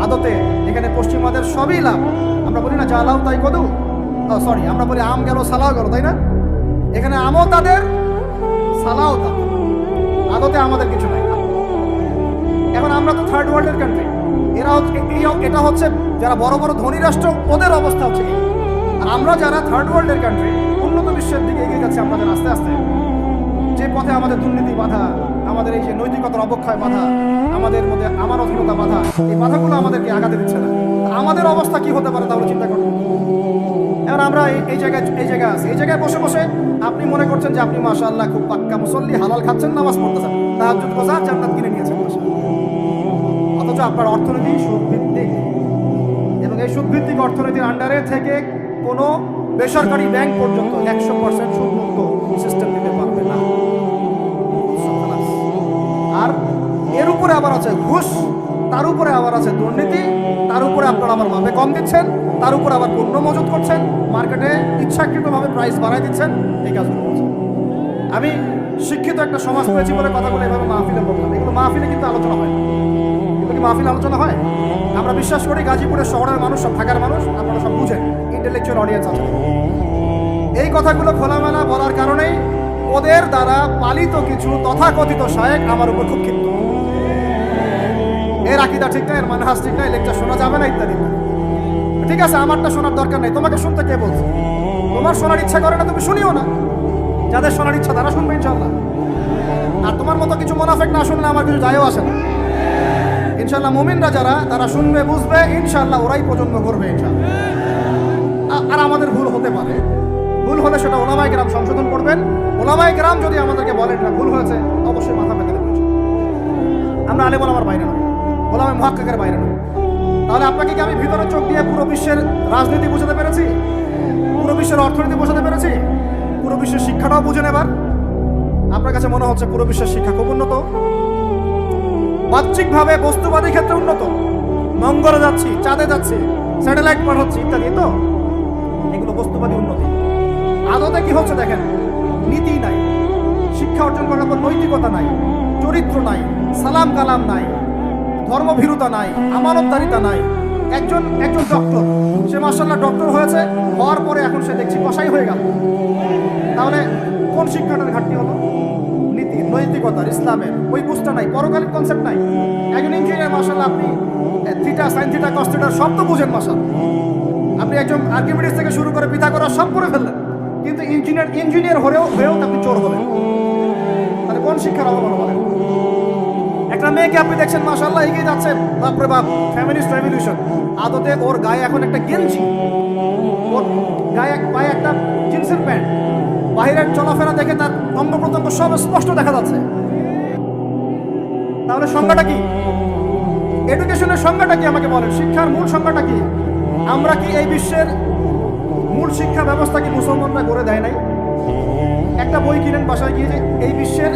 আদতে এখানে পশ্চিমাদের সবই লাভ। আমরা বলি না জালাও তাই কদু, সরি আমরা বলি আম গেল সালাও গেল, তাই না? এখানে আমও তাদের, সালাও তাদের, আদতে আমাদের কিছু নাই। এখন আমরা তো থার্ড ওয়ার্ল্ডের কান্ট্রি, এটা হচ্ছে যারা বড় বড় ধনী রাষ্ট্র, ওদের অবস্থা হচ্ছে এই। আর আমরা যারা থার্ড ওয়ার্ল্ডের কান্ট্রি, উন্নত বিশ্বের দিকে এগিয়ে যাচ্ছে আমাদের আস্তে আস্তে, যে পথে আমাদের দুর্নীতি বাধা, আমাদের এই যে নৈতিকতার অবক্ষয় বাধা, আমাদের মধ্যে আমার অধীনতা বাধা, এই বাধাগুলো আমাদেরকে আগাতে দিচ্ছে না। আমার অবস্থা কি হতে পারে তাহলে চিন্তা করুন। এখন আমরা এই জায়গায় আছি, এই জায়গায় বসে বসে আপনি মনে করছেন যে আপনি মাশাআল্লাহ খুব পাক্কা মুসল্লি, হালাল খাচ্ছেন, নামাজ পড়তেছেন, তাহাজ্জুদ রোজা, জান্নাত কিনে নিয়েছেন মাশাআল্লাহ। অথচ আপনার অর্থনীতি সুদভিত্তিক, এবং এই সুদভিত্তিক অর্থনীতির আন্ডারে থেকে কোনো বেসরকারি ব্যাংক পর্যন্ত 100% সুদমুক্ত সিস্টেম দিতে পারবে না। আর এর উপরে আবার আছে ঘুষ, তার উপরে আবার আছে দুর্নীতি, তার উপরে আপনারা আমার মাপে কম দিচ্ছেন, তার উপরে আবার পণ্য মজুত করছেন, মার্কেটে ইচ্ছাকৃতভাবে প্রাইস বাড়াই দিচ্ছেন, এই কাজগুলো করছেন। আমি শিক্ষিত একটা সমাজ পেয়েছি বলে কথাগুলো এভাবে মাহফিলে বললাম, এগুলো মাহফিলে কিন্তু আলোচনা হয় না। এগুলো কি মাহফিল আলোচনা হয়? আমরা বিশ্বাস করি গাজীপুরের শহরের মানুষ, সব ঢাকার মানুষ, আপনারা সব বুঝেন, ইন্টেলেকচুয়াল অডিয়েন্স আছে। এই কথাগুলো খোলামেলা বলার কারণেই ওদের দ্বারা পালিত কিছু তথাকথিত শায়েখ আমার উপর খুব ক্ষিপ্ত। এর আকীদা ঠিক না, এর মানহাজ ঠিক না, লেকচার শোনা যাবে না, ইত্যাদি। ঠিক আছে, আমারটা শোনার দরকার নেই, তোমাকে শুনতে কে বলছে? তোমার শোনার ইচ্ছা করে না, তুমি শুনিও না। যাদের শোনার ইচ্ছা তারা শুনবে ইনশাআল্লাহ। আর তোমার মতো কিছু মুনাফিক না শুনলে আমার কিছু যায়ও আসে না। ইনশাআল্লাহ মুমিনরা যারা তারা শুনবে বুঝবে, ইনশাআল্লাহ ওরাই প্রজন্ম করবে ইনশাআল্লাহ। আর আমাদের ভুল হতে পারে, ভুল হলে সেটা ওলামায়ে কেরাম সংশোধন করবেন। ওলামায়ে কেরাম যদি আমাদেরকে বলেন না ভুল হয়েছে, অবশ্যই মাথা পেতে দেবেন। আমরা আলেম ওলামার বাইরে নয়, ওলামায়ে মুহাক্কিকের বাইরে নয়। তাহলে আপনাকে কি আমি ভিতরে চোখ দিয়ে পুরো বিশ্বের রাজনীতি বোঝাতে পেরেছি? পুরো বিশ্বের অর্থনীতি বোঝাতে পেরেছি? পুরো বিশ্বের শিক্ষাটাও বুঝে নেবার? আপনার কাছে মনে হচ্ছে পুরো বিশ্বের শিক্ষা খুব উন্নত? বাহ্যিকভাবে বস্তুবাদী ক্ষেত্রে উন্নত, মঙ্গলে যাচ্ছি, চাঁদে যাচ্ছি, স্যাটেলাইট পাঠাচ্ছি ইত্যাদি, তো এগুলো বস্তুবাদী উন্নতি। আদতে কি হচ্ছে দেখেন, নীতি নাই, শিক্ষা অর্জন করার পর নৈতিকতা নাই, চরিত্র নাই, সালাম কালাম নাই, ধর্মভীরুতা নাই, আমানতদারিতা নাই। একজন ডক্টর, সে মাশাআল্লাহ ডক্টর হয়েছে, হওয়ার পরে এখন সে দেখছি কসাই হয়ে গেল। তাহলে কোন শিক্ষাটার ঘাটতি হলো? নীতি, নৈতিকতার, ইসলামের ওই বুঝটা নাই, পরকালীন কনসেপ্ট নাই। একজন ইঞ্জিনিয়ার মাশাআল্লাহ, আপনি থিটা, সাইন থিটা, কস থিটার সব তো বুঝেন মাশাআল্লাহ। আপনি একজন আর্কিমিডিস থেকে শুরু করে পিথাগোরাস সব করে ফেললেন, কিন্তু ইঞ্জিনিয়ার হয়েও আপনি চোর হলেন। তাহলে কোন শিক্ষার অবমাননা বলেন? একটা মেয়েকে আপনি দেখছেন মাশাআল্লাহ এগিয়ে যাচ্ছে, বাপরে বাপ, ফেমিনিস্ট রেভলিউশন। আদতে ওর গায়ে এখন একটা গেঞ্জি, ওর পায়ে একটা জিন্সের প্যান্ট, বাহিরের চলাফেরা দেখে তার অঙ্গ প্রত্যঙ্গ সব স্পষ্ট দেখা যাচ্ছে। তাহলে সংজ্ঞাটা কি? এডুকেশনের সংজ্ঞাটা কি আমাকে বলেন? শিক্ষার মূল সংজ্ঞাটা কি? আমরা কি এই বিশ্বের মূল শিক্ষা ব্যবস্থা কি মুসলমানরা গড়ে দেয় নাই? একটা বই কিনেন বাসায় গিয়ে, যে এই বিশ্বের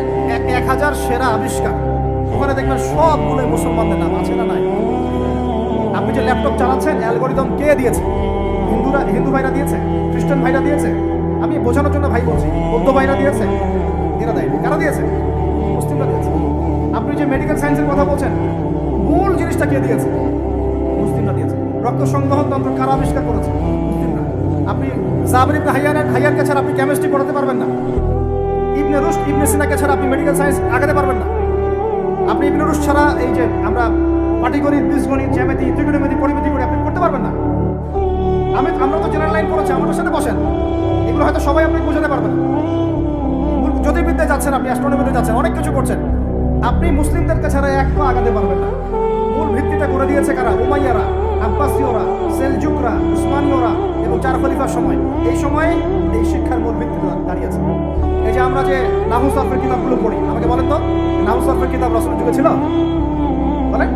1000 সেরা আবিষ্কার, ওখানে দেখবেন সবগুলো মুসলমানদের নাম আছে না নাই? আপনি যে ল্যাপটপ চালাচ্ছেন, অ্যালগোরিদম কে দিয়েছে? হিন্দু ভাইরা দিয়েছে? খ্রিস্টান ভাইরা দিয়েছে? আমি বোঝানোর জন্য ভাই বলছি, বৌদ্ধ ভাইরা দিয়েছে? এরা দেয়নি। কারা দিয়েছে? মুসলিমরা দিয়েছে। আপনি যে মেডিকেল সায়েন্সের কথা বলছেন, মূল জিনিসটা কে দিয়েছে? মুসলিমরা দিয়েছে। রক্ত সংবহন তন্ত্র কারা আবিষ্কার করেছে? মুসলিমরা। আপনি জাবর ইবনে হাইয়ানকে ছাড়া আপনি কেমিস্ট্রি পড়াতে পারবেন না। ইবনে রুশদ, ইবনে সিনাকে ছাড়া আপনি মেডিকেল সায়েন্স আগাতে পারবেন না। আপনি ইবনে রুশদ ছাড়া এই যে আমরা পাটিগণিত, বীজগণিত, জ্যামিতি, ত্রিকোণমিতি, পরিমিতি করে আপনি করতে পারবেন না। আমরা তো জেনারেল লাইন পড়েছি, আমাদের সাথে বসেন, এগুলো হয়তো সবাই আপনি বোঝাতে পারবেন না। জ্যোতির্বিদ্যায় যাচ্ছেন, আপনি অ্যাস্ট্রোনমিতে যাচ্ছেন, অনেক কিছু করছেন, আপনি মুসলিমদেরকে ছাড়া এক পা আগাতে পারবেন না। মূল ভিত্তিটা করে দিয়েছে কারা? উমাইয়ারা, আব্বাসীয়রা, সেলজুকরা, উসমানীয়রা এবং 4 খলিফার সময়। এই সময়ে এই শিক্ষার মূল ভিত্তিতে দাঁড়িয়েছে। এই যে আমরা যে নাহু সরফের কিতাবগুলো পড়ি, আমাকে বলেন তো, নাহু সরফের কিতাব রাসূলের যুগে ছিল? বলেন,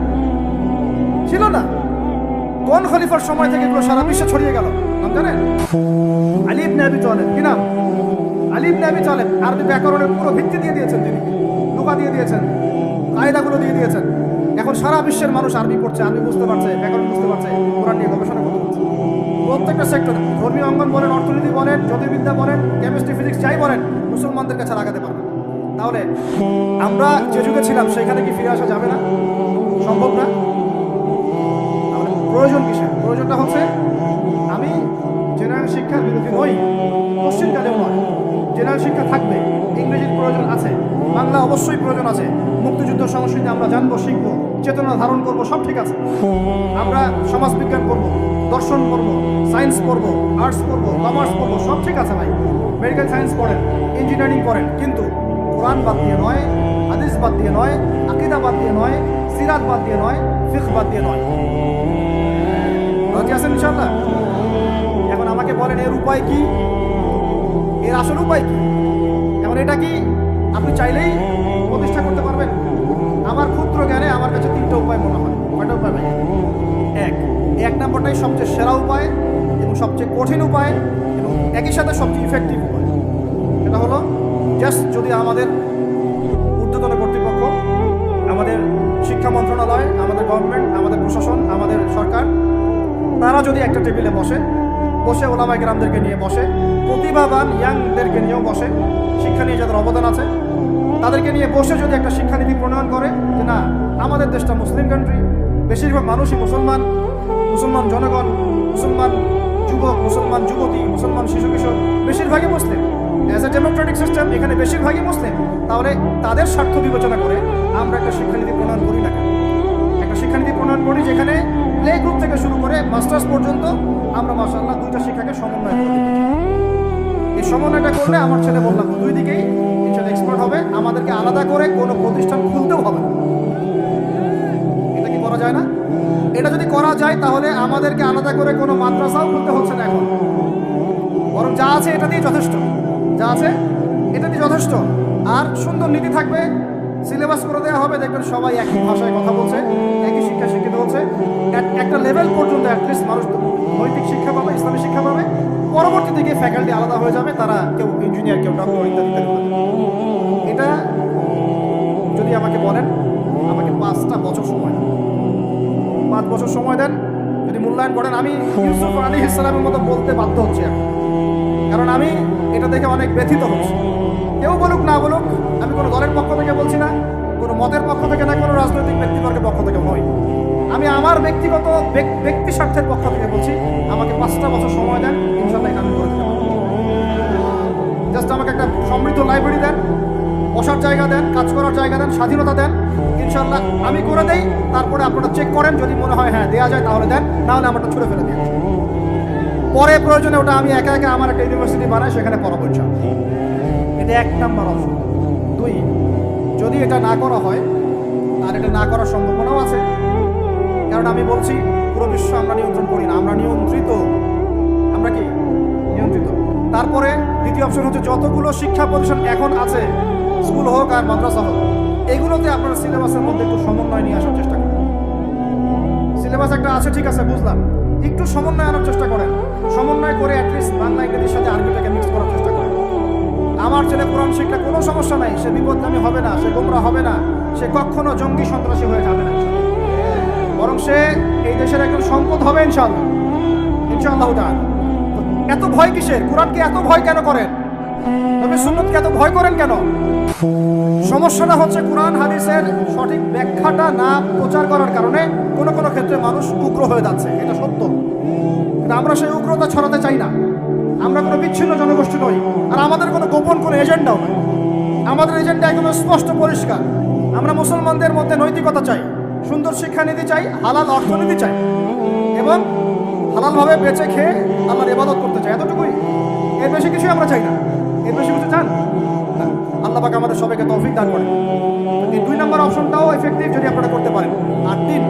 ছিল না। কোন খলিফার সময় থেকে এগুলো সারা বিশ্বে ছড়িয়ে গেল নাম জানেন? আলী ইবনে আবি তালেব। কি নাম? আলী ইবনে আবি তালেব। আরবি ব্যাকরণের পুরো ভিত্তি দিয়ে দিয়েছেন তিনি, লুগা দিয়ে দিয়েছেন, কায়দাগুলো দিয়ে দিয়েছেন। এখন সারা বিশ্বের মানুষ আরবি পড়ছে, আরবি বুঝতে পারছে, ব্যাকরণ বুঝতে পারছে, কোরআন নিয়ে গবেষণা করতে পারছে। প্রত্যেকটা সেক্টরে, ধর্মীয় অঙ্গন বলেন, অর্থনীতি বলেন, জ্যোতির্বিদ্যা বলেন, কেমিস্ট্রি, ফিজিক্স যাই বলেন, মুসলমানদেরকে ছাড়া আগাতে পারবে। তাহলে আমরা যে যুগে ছিলাম সেখানে কি ফিরে আসা যাবে না? সম্ভব না। তাহলে প্রয়োজন কিসের? প্রয়োজনটা হচ্ছে, আমি জেনারেল শিক্ষার বিরোধী নই, পশ্চিমকালেও নয়। জেনারেল শিক্ষা থাকবে, ইংরেজির প্রয়োজন আছে, বাংলা অবশ্যই প্রয়োজন আছে, মুক্তিযুদ্ধ সংস্কৃতি আমরা জানবো, শিখবো, চেতনা ধারণ করবো, সব ঠিক আছে। আমরা সমাজবিজ্ঞান পড়বো, দর্শন পড়বো, সায়েন্স পড়বো, আর্টস পড়বো, কমার্স পড়বো, সব ঠিক আছে ভাই। মেডিকেল সায়েন্স পড়েন, ইঞ্জিনিয়ারিং পড়েন, কিন্তু কোরআন বাদ দিয়ে নয়, হাদিস বাদ দিয়ে নয়, আকীদা বাদ দিয়ে নয়, সিরাত বাদ দিয়ে নয়, ফিকহ বাদ দিয়ে নয়। রাজি আছেন ইনশাআল্লাহ? এখন আমাকে বলেন, এর উপায় কি? এর আসল উপায় কি? এখন এটা কি আপনি চাইলেই প্রতিষ্ঠা করতে পারবেন? আমার ক্ষুদ্র জ্ঞানে আমার কাছে 3টা উপায় মনে হয়। কয়টা উপায় ভাই? এক নম্বরটাই সবচেয়ে সেরা উপায় এবং সবচেয়ে কঠিন উপায় এবং একই সাথে সবচেয়ে ইফেক্টিভ উপায়। সেটা হলো, জাস্ট যদি আমাদের ঊর্ধ্বতন কর্তৃপক্ষ, আমাদের শিক্ষা মন্ত্রণালয়, আমাদের গভর্নমেন্ট, আমাদের প্রশাসন, আমাদের সরকার, তারা যদি একটা টেবিলে বসে ওলামায়ে কেরামদেরকে নিয়ে বসে, প্রতিভাবান ইয়াংদেরকে নিয়েও বসে, শিক্ষা নিয়ে যাদের অবদান আছে তাদেরকে নিয়ে বসে যদি একটা শিক্ষানীতি প্রণয়ন করে, যে না, আমাদের দেশটা মুসলিম কান্ট্রি, বেশিরভাগ মানুষই মুসলমান, মুসলমান জনগণ, মুসলমান যুবক, মুসলমান যুবতী, মুসলমান শিশু কিশোর বেশিরভাগই মুসলিম, অ্যাজ এ ডেমোক্রেটিক সিস্টেম এখানে বেশিরভাগই মুসলিম। তাহলে তাদের স্বার্থ বিবেচনা করে আমরা একটা শিক্ষানীতি প্রণয়ন করি না কেন? একটা শিক্ষানীতি প্রণয়ন করি যেখানে প্লে গ্রুপ থেকে শুরু করে মাস্টার্স পর্যন্ত আমরা মাশাআল্লাহ 2টা শিক্ষাকে সমন্বয় করি। এই সমন্বয়টা করলে আমার ছেলে, বললাম, 2 দিকেই ইনশাআল্লাহ এক্সপার্ট হবে। আমাদেরকে আলাদা করে কোনো প্রতিষ্ঠান খুলতেও হবে না। এটা কি যাই তাহলে আমাদেরকে আলাদা করে কোনো মাদ্রাসাও খুলতে হচ্ছে না এখন, বরং যা আছে এটা দিয়ে যথেষ্ট, যা আছে এটা দিয়ে যথেষ্ট। আর সুন্দর নীতি থাকবে, সিলেবাস করে দেওয়া হবে, দেখবেন সবাই একই ভাষায় কথা বলছে, একই শিক্ষা শিক্ষিত হচ্ছে। একটা লেভেল পর্যন্ত অ্যাটলিস্ট মানুষ নৈতিক শিক্ষা পাবে, ইসলামী শিক্ষা পাবে। পরবর্তী দিকে ফ্যাকাল্টি আলাদা হয়ে যাবে, তারা কেউ ইঞ্জিনিয়ার, কেউ ডক্টর ইত্যাদি ইত্যাদি। এটা যদি আমাকে বলেন, আমাকে 5টা বছর সময় দেন, 5 বছর সময় দেন, যদি মূল্যায়ন করেন, আমি ইউসুফ আলাইহিস সালামের মতো বলতে বাধ্য হচ্ছি এখন, কারণ আমি এটা দেখে অনেক ব্যথিত হচ্ছি। কেউ বলুক না বলুক, আমি কোনো দলের পক্ষ থেকে বলছি না, কোনো মতের পক্ষ থেকে না, কোনো রাজনৈতিক ব্যক্তিবর্গের পক্ষ থেকে নই, আমি আমার ব্যক্তিগত ব্যক্তি স্বার্থের পক্ষ থেকে বলছি, আমাকে 5টা বছর সময় দেন, ইনশাল্লাহ এটা আমি করে দেব। জাস্ট আমাকে একটা সমৃদ্ধ লাইব্রেরি দেন, বসার জায়গা দেন, কাজ করার জায়গা দেন, স্বাধীনতা দেন, ইনশাল্লাহ আমি করে দেই। তারপরে আপনারা চেক করেন, যদি মনে হয় হ্যাঁ দেওয়া যায় তাহলে দেন, নাহলে আমারটা ছুড়ে ফেলে দিন। পরে প্রয়োজনে ওটা আমি একা একা আমার একটা ইউনিভার্সিটি বানাই, সেখানে পড়াবো ইনশাল্লাহ। এটা 1 নাম্বার অপশন। 2, যদি এটা না করা হয়, আর এটা না করার সম্ভাবনাও আছে, কারণ আমি বলছি পুরো বিশ্ব আমরা নিয়ন্ত্রণ করি না, আমরা নিয়ন্ত্রিত। আমরা কি নিয়ন্ত্রিত? তারপরে দ্বিতীয় অপশন হচ্ছে, যতগুলো শিক্ষা প্রতিষ্ঠান এখন আছে, স্কুল হোক আর মাদ্রাসা হোক, এগুলোতে আপনারা সিলেবাসের মধ্যে একটু সমন্বয় নিয়ে আসার চেষ্টা করেন। সিলেবাস একটা আছে, ঠিক আছে, বুঝলাম, একটু সমন্বয় আনার চেষ্টা করেন। সমন্বয় করে অ্যাটলিস্ট বাংলা ইংরেজির সাথে আরবিটাকে মিক্স করার চেষ্টা করেন। আমার ছেলে কোরআন শিখলে কোনো সমস্যা নাই, সে বিপদগামী হবে না, সে গোমরা হবে না, সে কখনো জঙ্গি সন্ত্রাসী হয়ে যাবে না, বরং সে এই দেশের একজন সম্পদ হবে ইনশাআল্লাহ, ইনশাআল্লাহ তাআলা। এত ভয় কিসের? কোরআনকে এত ভয় কেন করেন? নবী সুন্নতকে এত ভয় করেন কেন? সমস্যাটা হচ্ছে কোরআন হাদিসের সঠিক ব্যাখ্যাটা না প্রচার করার কারণে কোনো কোনো ক্ষেত্রে মানুষ উগ্র হয়ে যাচ্ছে, এটা সত্য। কিন্তু আমরা সেই উগ্রতা ছড়াতে চাই না। আমরা কোনো বিচ্ছিন্ন জনগোষ্ঠী নই, আর আমাদের কোনো গোপন কোনো এজেন্ডাও নয়। আমাদের এজেন্ডা একদম স্পষ্ট পরিষ্কার। আমরা মুসলমানদের মধ্যে নৈতিকতা চাই, সুন্দর শিক্ষানীতি চাই, হালাল অর্থনীতি চাই, এবং হালালভাবে বেঁচে খেয়ে আল্লাহর ইবাদত করতে চাই, এতটুকুই। এর বেশি কিছুই আমরা চাই না। এর বেশি কিছু চান না। আল্লাহ পাক আমাদের সবাইকে তৌফিক দান করেন। এই 2 নাম্বার অপশনটাও এফেক্টিভ যদি আপনারা করতে পারেন। আর 3,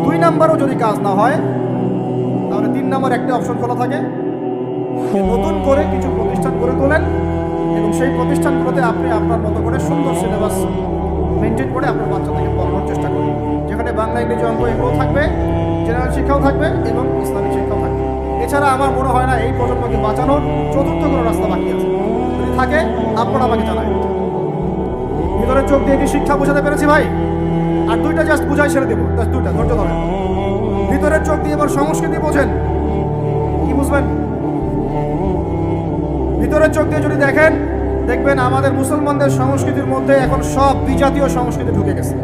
2 নাম্বারও যদি কাজ না হয়, তাহলে 3 নাম্বার একটা অপশন খোলা থাকে, নতুন করে কিছু প্রতিষ্ঠান গড়ে তোলেন, এবং সেই প্রতিষ্ঠানগুলোতে আপনি আপনার মতো করে সুন্দর সিলেবাস মেনটেন করে আপনার বাচ্চাদেরকে পড়ানোর চেষ্টা করুন, যেখানে বাংলা, ইংরেজি, অঙ্ক এগুলো থাকবে, জেনারেল শিক্ষাও থাকবে এবং ইসলামিক শিক্ষাও থাকবে। এছাড়া আমার মনে হয় না এই প্রজন্মকে বাঁচানোর চতুর্থ কোনো রাস্তা বাকি আছে। যদি থাকে আপনারা আমাকে জানায়। ভিতরের চোখ দিয়ে কি শিক্ষা বোঝাতে পেরেছি ভাই? আর 2টা জাস্ট বুঝাই ছেড়ে দেবো, জাস্ট 2টা, ধৈর্য ধরেন। ভিতরের চোখ দিয়ে এবার সংস্কৃতি বোঝেন, কি বুঝবেন? ভিতরের চোখ দিয়ে যদি দেখেন, দেখবেন আমাদের মুসলমানদের সংস্কৃতির মধ্যে এখন সব বিজাতীয় সংস্কৃতি ঢুকে গেছে।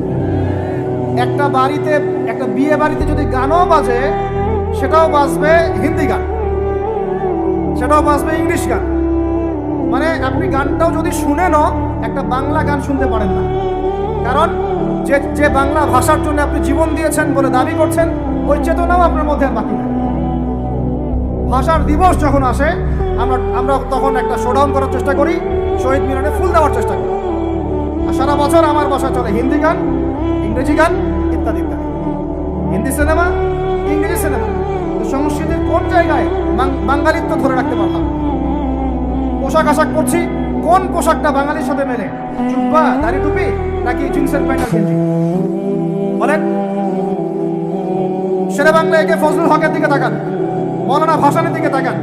একটা বাড়িতে, একটা বিয়ে বাড়িতে যদি গানও বাজে, সেটাও বাজবে হিন্দি গান, সেটাও বাজবে ইংলিশ গান। মানে আপনি গানটাও যদি শুনেনও, একটা বাংলা গান শুনতে পারেন না। কারণ যে বাংলা ভাষার জন্য আপনি জীবন দিয়েছেন বলে দাবি করছেন, ওই চেতনাও আপনার মধ্যে আর বাকি নেই। ভাষার দিবস যখন আসে, আমরা তখন একটা শোডাউন করার চেষ্টা করি, শহীদ মিনারে ফুল দেওয়ার চেষ্টা করি। আর সারা বছর আমার বাসায় চলে হিন্দি গান, ইংরেজি গান ইত্যাদি ইত্যাদি। হিন্দি সিনেমা, ইংরেজি সিনেমা। সংস্কৃতির কোন জায়গায় বাঙালিত্ব ধরে রাখতে পারলাম? পোশাক আশাক পরছি, কোন পোশাকটা বাঙালির সাথে মেলে? জুব্বা, দাড়ি টুপি, নাকি জিন্সের প্যান্ট আর গেঞ্জি? বলেন। শেরে বাংলা একে ফজলুল হকের দিকে তাকান, মৌলানা ভাসানের দিকে তাকান,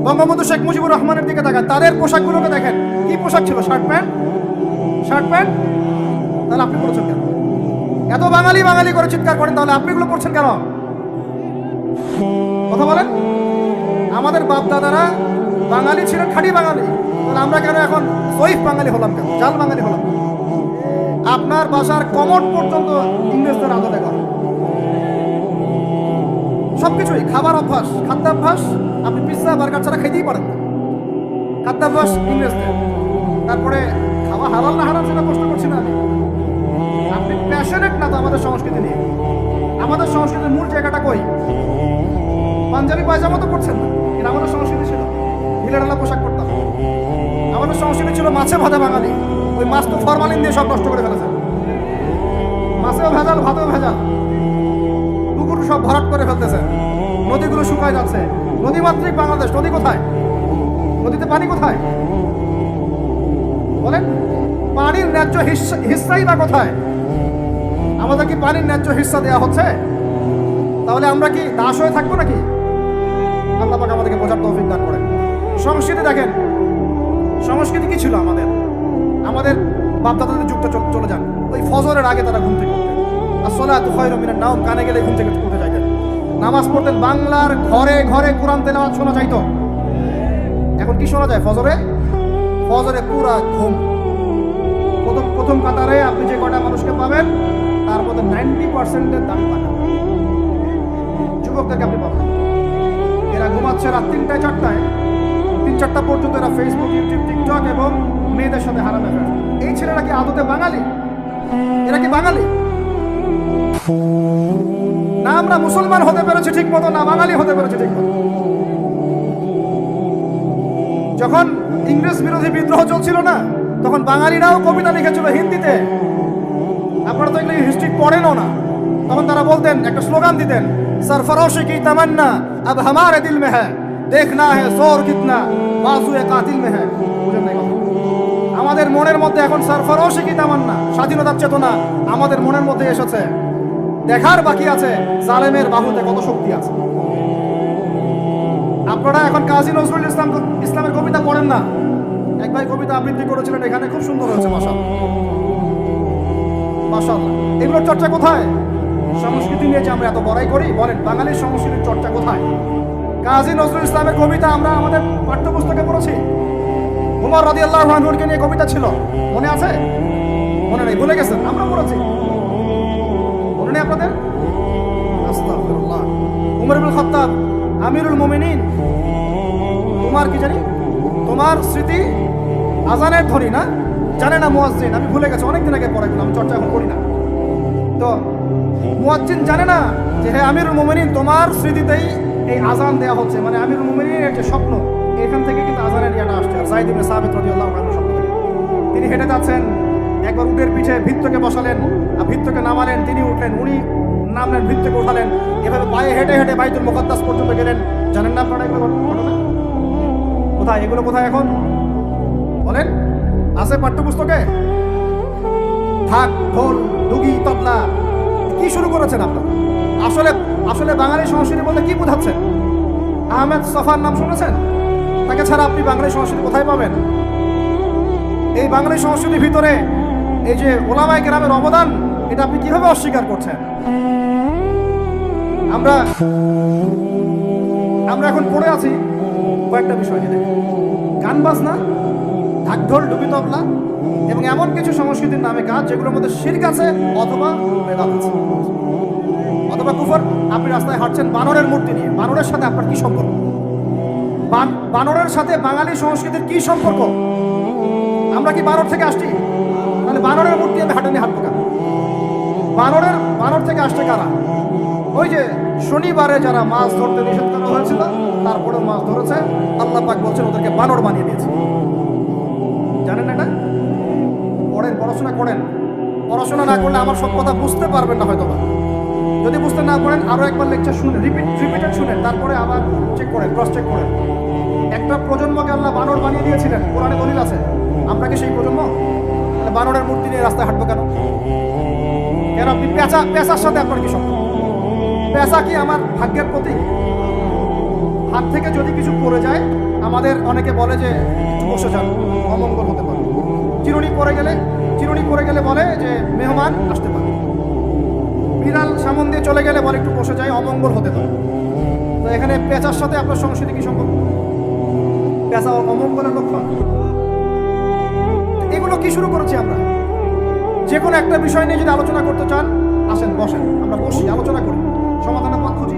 বঙ্গবন্ধু শেখ মুজিবুর রহমানের দিকে তাকান, তাদের পোশাকগুলোকে দেখেন, কি পোশাক ছিল? Shirt pant, shirt pant. তাহলে আপনি পড়ছেন কেন? এত বাঙালি বাঙালি করে চিৎকার করেন, তাহলে আপনি এগুলো পড়ছেন কেন? কথা বলেন। আমাদের বাপ দাদারা বাঙালি ছিলেন, খাঁটি বাঙালি, তাহলে আমরা কেন এখন সহিফ বাঙালি হলাম, কেন জাল বাঙালি হলাম? আপনার বাসার কমোড পর্যন্ত ইংরেজদের আদলে করা, সবকিছুই। খাবার অভ্যাস, খাদ্যাভ্যাস, আপনি পিৎজা বার্গার ছাড়া খাইতেই পারেন না, খাদ্যাভ্যাস ইংরেজদের। তারপরে খাওয়া হালাল না হারাম সেটা প্রশ্ন করছি না আমি। আপনি প্যাশনেট না তো আমাদের সংস্কৃতি নিয়ে? আমাদের সংস্কৃতির মূল জায়গাটা কই? পাঞ্জাবি পায়জামা তো পড়ছেন না, এটা আমাদের সংস্কৃতি ছিল। ঢিলেঢালা পোশাক পরতাম। আমাদের সংস্কৃতি ছিল মাছে ভাজা বাঙালি। ওই মাছ তো ফরমালিন দিয়ে সব নষ্ট করে ফেলেছে। মাছেও ভেজাল, ভাতেও ভেজাল। পুকুর পুকুর সব ভরাট করে ফেলতেছেন, নদীগুলো শুকায় যাচ্ছে। নদীমাতৃক বাংলাদেশ, নদী কোথায়? নদীতে পানি কোথায় বলেন? পানির ন্যায্য হিস্সাই বা কোথায়? আমাদের কি পানির ন্যায্য হিস্সা দেওয়া হচ্ছে? তাহলে আমরা কি দাস হয়ে থাকবো নাকি? আল্লাহ পাক আমাদেরকে বোঝার তৌফিক দান করেন। সংস্কৃতি দেখেন, সংস্কৃতি কি ছিল আমাদের? আমাদের বাপদাদাদের যুগটা চলে যান, ওই ফজরের আগে তারা ঘুম থেকে উঠতেন। আসসালাতু খায়রুম মিনান নাওম, কানে গেলে ঘুম থেকে উঠে যাইতেন, নামাজ পড়তেন। বাংলার ঘরে ঘরে কোরআন তেলাওয়াত শোনা যাইতো। এখন কি শোনা যায়? ফজরে পুরা ঘুম। প্রথম কাতারে আপনি যে কটা মানুষকে পাবেন তার মধ্যে 90% দাড়ি পাকা যুবকদেরকে আপনি পাবেন। এরা ঘুমাচ্ছে রাত 3টায় 4টায়, 3-4টা পর্যন্ত এরা ফেসবুক, ইউটিউব, টিকটক এবং মেয়েদের সাথে হারাম অ্যাফেয়ার। এই ছেলেরা কি আদতে বাঙালি? এরা কি বাঙালি? না আমরা মুসলমান হতে পেরেছি ঠিক মতো, না বাঙালি হতে পেরেছি ঠিক মতো। যখন ইংরেজ বিরোধী বিদ্রোহ চলছিল না, তখন বাঙালিরাও কবিতা লিখেছিল হিন্দিতে। আপনারা তো এগুলো হিস্ট্রি পড়েনও না। তখন তারা বলতেন, একটা স্লোগান দিতেন, সরফরোশি কি তামান্না আব হামারে দিল মে হ্যায়, দেখনা হ্যায় জোর কিতনা বাজুয়ে কাতিল মে হ্যায়। বুঝেন নাই কথা? আমাদের মনের মধ্যে এখন সরফরোশি কি তামান্না, স্বাধীনতার চেতনা আমাদের মনের মধ্যে এসেছে। দেখার বাকি আছে জালেমের বাহুতে কত শক্তি আছে। আপনারা এখন কাজী নজরুল ইসলামের কবিতা পড়েন না? এক ভাই কবিতা আবৃত্তি করেছিলেন এখানে, খুব সুন্দর হয়েছে, মাশাআল্লাহ মাশাআল্লাহ। এগুলোর চর্চা কোথায়? সংস্কৃতি নিয়ে যে আমরা এত বড়াই করি, বলেন বাঙালির সংস্কৃতির চর্চা কোথায়? কাজী নজরুল ইসলামের কবিতা আমরা আমাদের পাঠ্যপুস্তকে পড়েছি। উমর রাদিয়াল্লাহু আনহুকে নিয়ে কবিতা ছিল, মনে আছে? মনে নেই, ভুলে গেছেন? আমরা পড়েছি, মনে নেই আপনাদের? আস্তাগফিরুল্লাহ। উমর ইবনে খাত্তাব আমিরুল মুমিনিন, তোমার কি জানি, তোমার স্মৃতি আজানের ধ্বনি না, জানে না মুয়াজ্জিন। আমি ভুলে গেছি, অনেকদিন আগে পড়াইছিলাম, আমি চর্চা এখন করি না। তো মুয়াজ্জিন জানে না যে হে আমিরুল মুমিনিন, তোমার স্মৃতিতেই এই আজান দেওয়া হচ্ছে। মানে আমিরুল মুমিনিনের যে স্বপ্ন, এখান থেকে কিন্তু আজানের ইয়াটা আসছে। আর যায়েদ ইবনে সাবিত রাদিয়াল্লাহু আনহু স্বপ্ন থেকে তিনি হেঁটে যাচ্ছেন, একবার উটের পিঠে ভৃত্যকে বসালেন আর ভৃত্যকে নামালেন, তিনি উঠলেন, উনি নামলেন, ভৃত্যকে উঠালেন, এভাবে পায়ে হেঁটে হেঁটে বাইতুল মুকাদ্দাস পর্যন্ত গেলেন। জানেন না আপনারা এগুলো ঘটনা? কোথায় এগুলো, কোথায় এখন বলেন? আছে পাঠ্যপুস্তকে? ঢাক, ঢোল, ডুগি, তবলা কি শুরু করেছেন আপনারা? আসলে বাঙালি সংস্কৃতি বলতে কি বোঝাচ্ছেন? আহমেদ সফার নাম শুনেছেন? তাকে ছাড়া আপনি বাঙালি সংস্কৃতি কোথায় পাবেন? এই বাঙালি সংস্কৃতির ভিতরে এই যে ওলামায়ে কেরামের অবদান, এটা আপনি কিভাবে অস্বীকার করছেন? আমরা এখন পড়ে আছি কয়েকটা বিষয় নিয়ে। গান বাজনা, ঢাকঢোল, ডুবি তবলা এবং এমন কিছু সংস্কৃতির নামে কাজ যেগুলোর মধ্যে শিরক আছে অথবা বেদাত আছে অথবা কুফর। আপনি রাস্তায় হাঁটছেন বানরের মূর্তি নিয়ে, বানরের সাথে আপনার কি সম্পর্ক? বানরের সাথে বাঙালি সংস্কৃতির কি সম্পর্ক? আমরা কি বানর থেকে আসছি? তাহলে বানরের মূর্তি আমি হাঁটে নিয়ে হাঁটবো কেন? বানর থেকে আসছে কারা? ওই যে শনিবারে যারা মাছ ধরতে নিষেধ করা হয়েছিল, তারপরেও মাছ ধরেছে। আল্লাহ পাক বলছেন ওদেরকে বানর বানিয়ে দিয়েছে। জানেন না এটা? পড়েন, পড়াশোনা করেন। পড়াশোনা না করলে আমার সব কথা বুঝতে পারবেন না হয়তো। যদি বুঝতে না পারেন আরো একবার লেকচার শুনে রিপিটেড শুনেন, তারপরে আবার চেক করেন, ক্রস চেক করেন। একটা প্রজন্মকে আল্লাহ বানর বানিয়ে দিয়েছিলেন, কোরআনে দলিল আছে। আমরা কি সেই প্রজন্ম? বানরের মূর্তি নিয়ে রাস্তায় হাঁটবো কেন? কেন আপনি পেঁচার সাথে আপনার কি সম্পর্ক? পেঁচা কি আমার ভাগ্যের প্রতীক? হাত থেকে যদি কিছু পড়ে যায়, আমাদের অনেকে বলে যে একটু বসে যান, অমঙ্গল হতে পারে। চিরুনি পড়ে গেলে বলে যে মেহমান আসতে পারে। বিড়াল সামন দিয়ে চলে গেলে বলে একটু বসে যায়, অমঙ্গল হতে পারে। তো এখানে পেঁচার সাথে আপনার সংস্কৃতি কি সম্পর্ক? পেঁচা অমঙ্গলের লক্ষণ। এগুলো কি শুরু করেছি আমরা? যে কোনো একটা বিষয় নিয়ে যদি আলোচনা করতে চান, আসেন, বসেন, আমরা বসি, আলোচনা করি, সমাধানের পথ খুঁজি।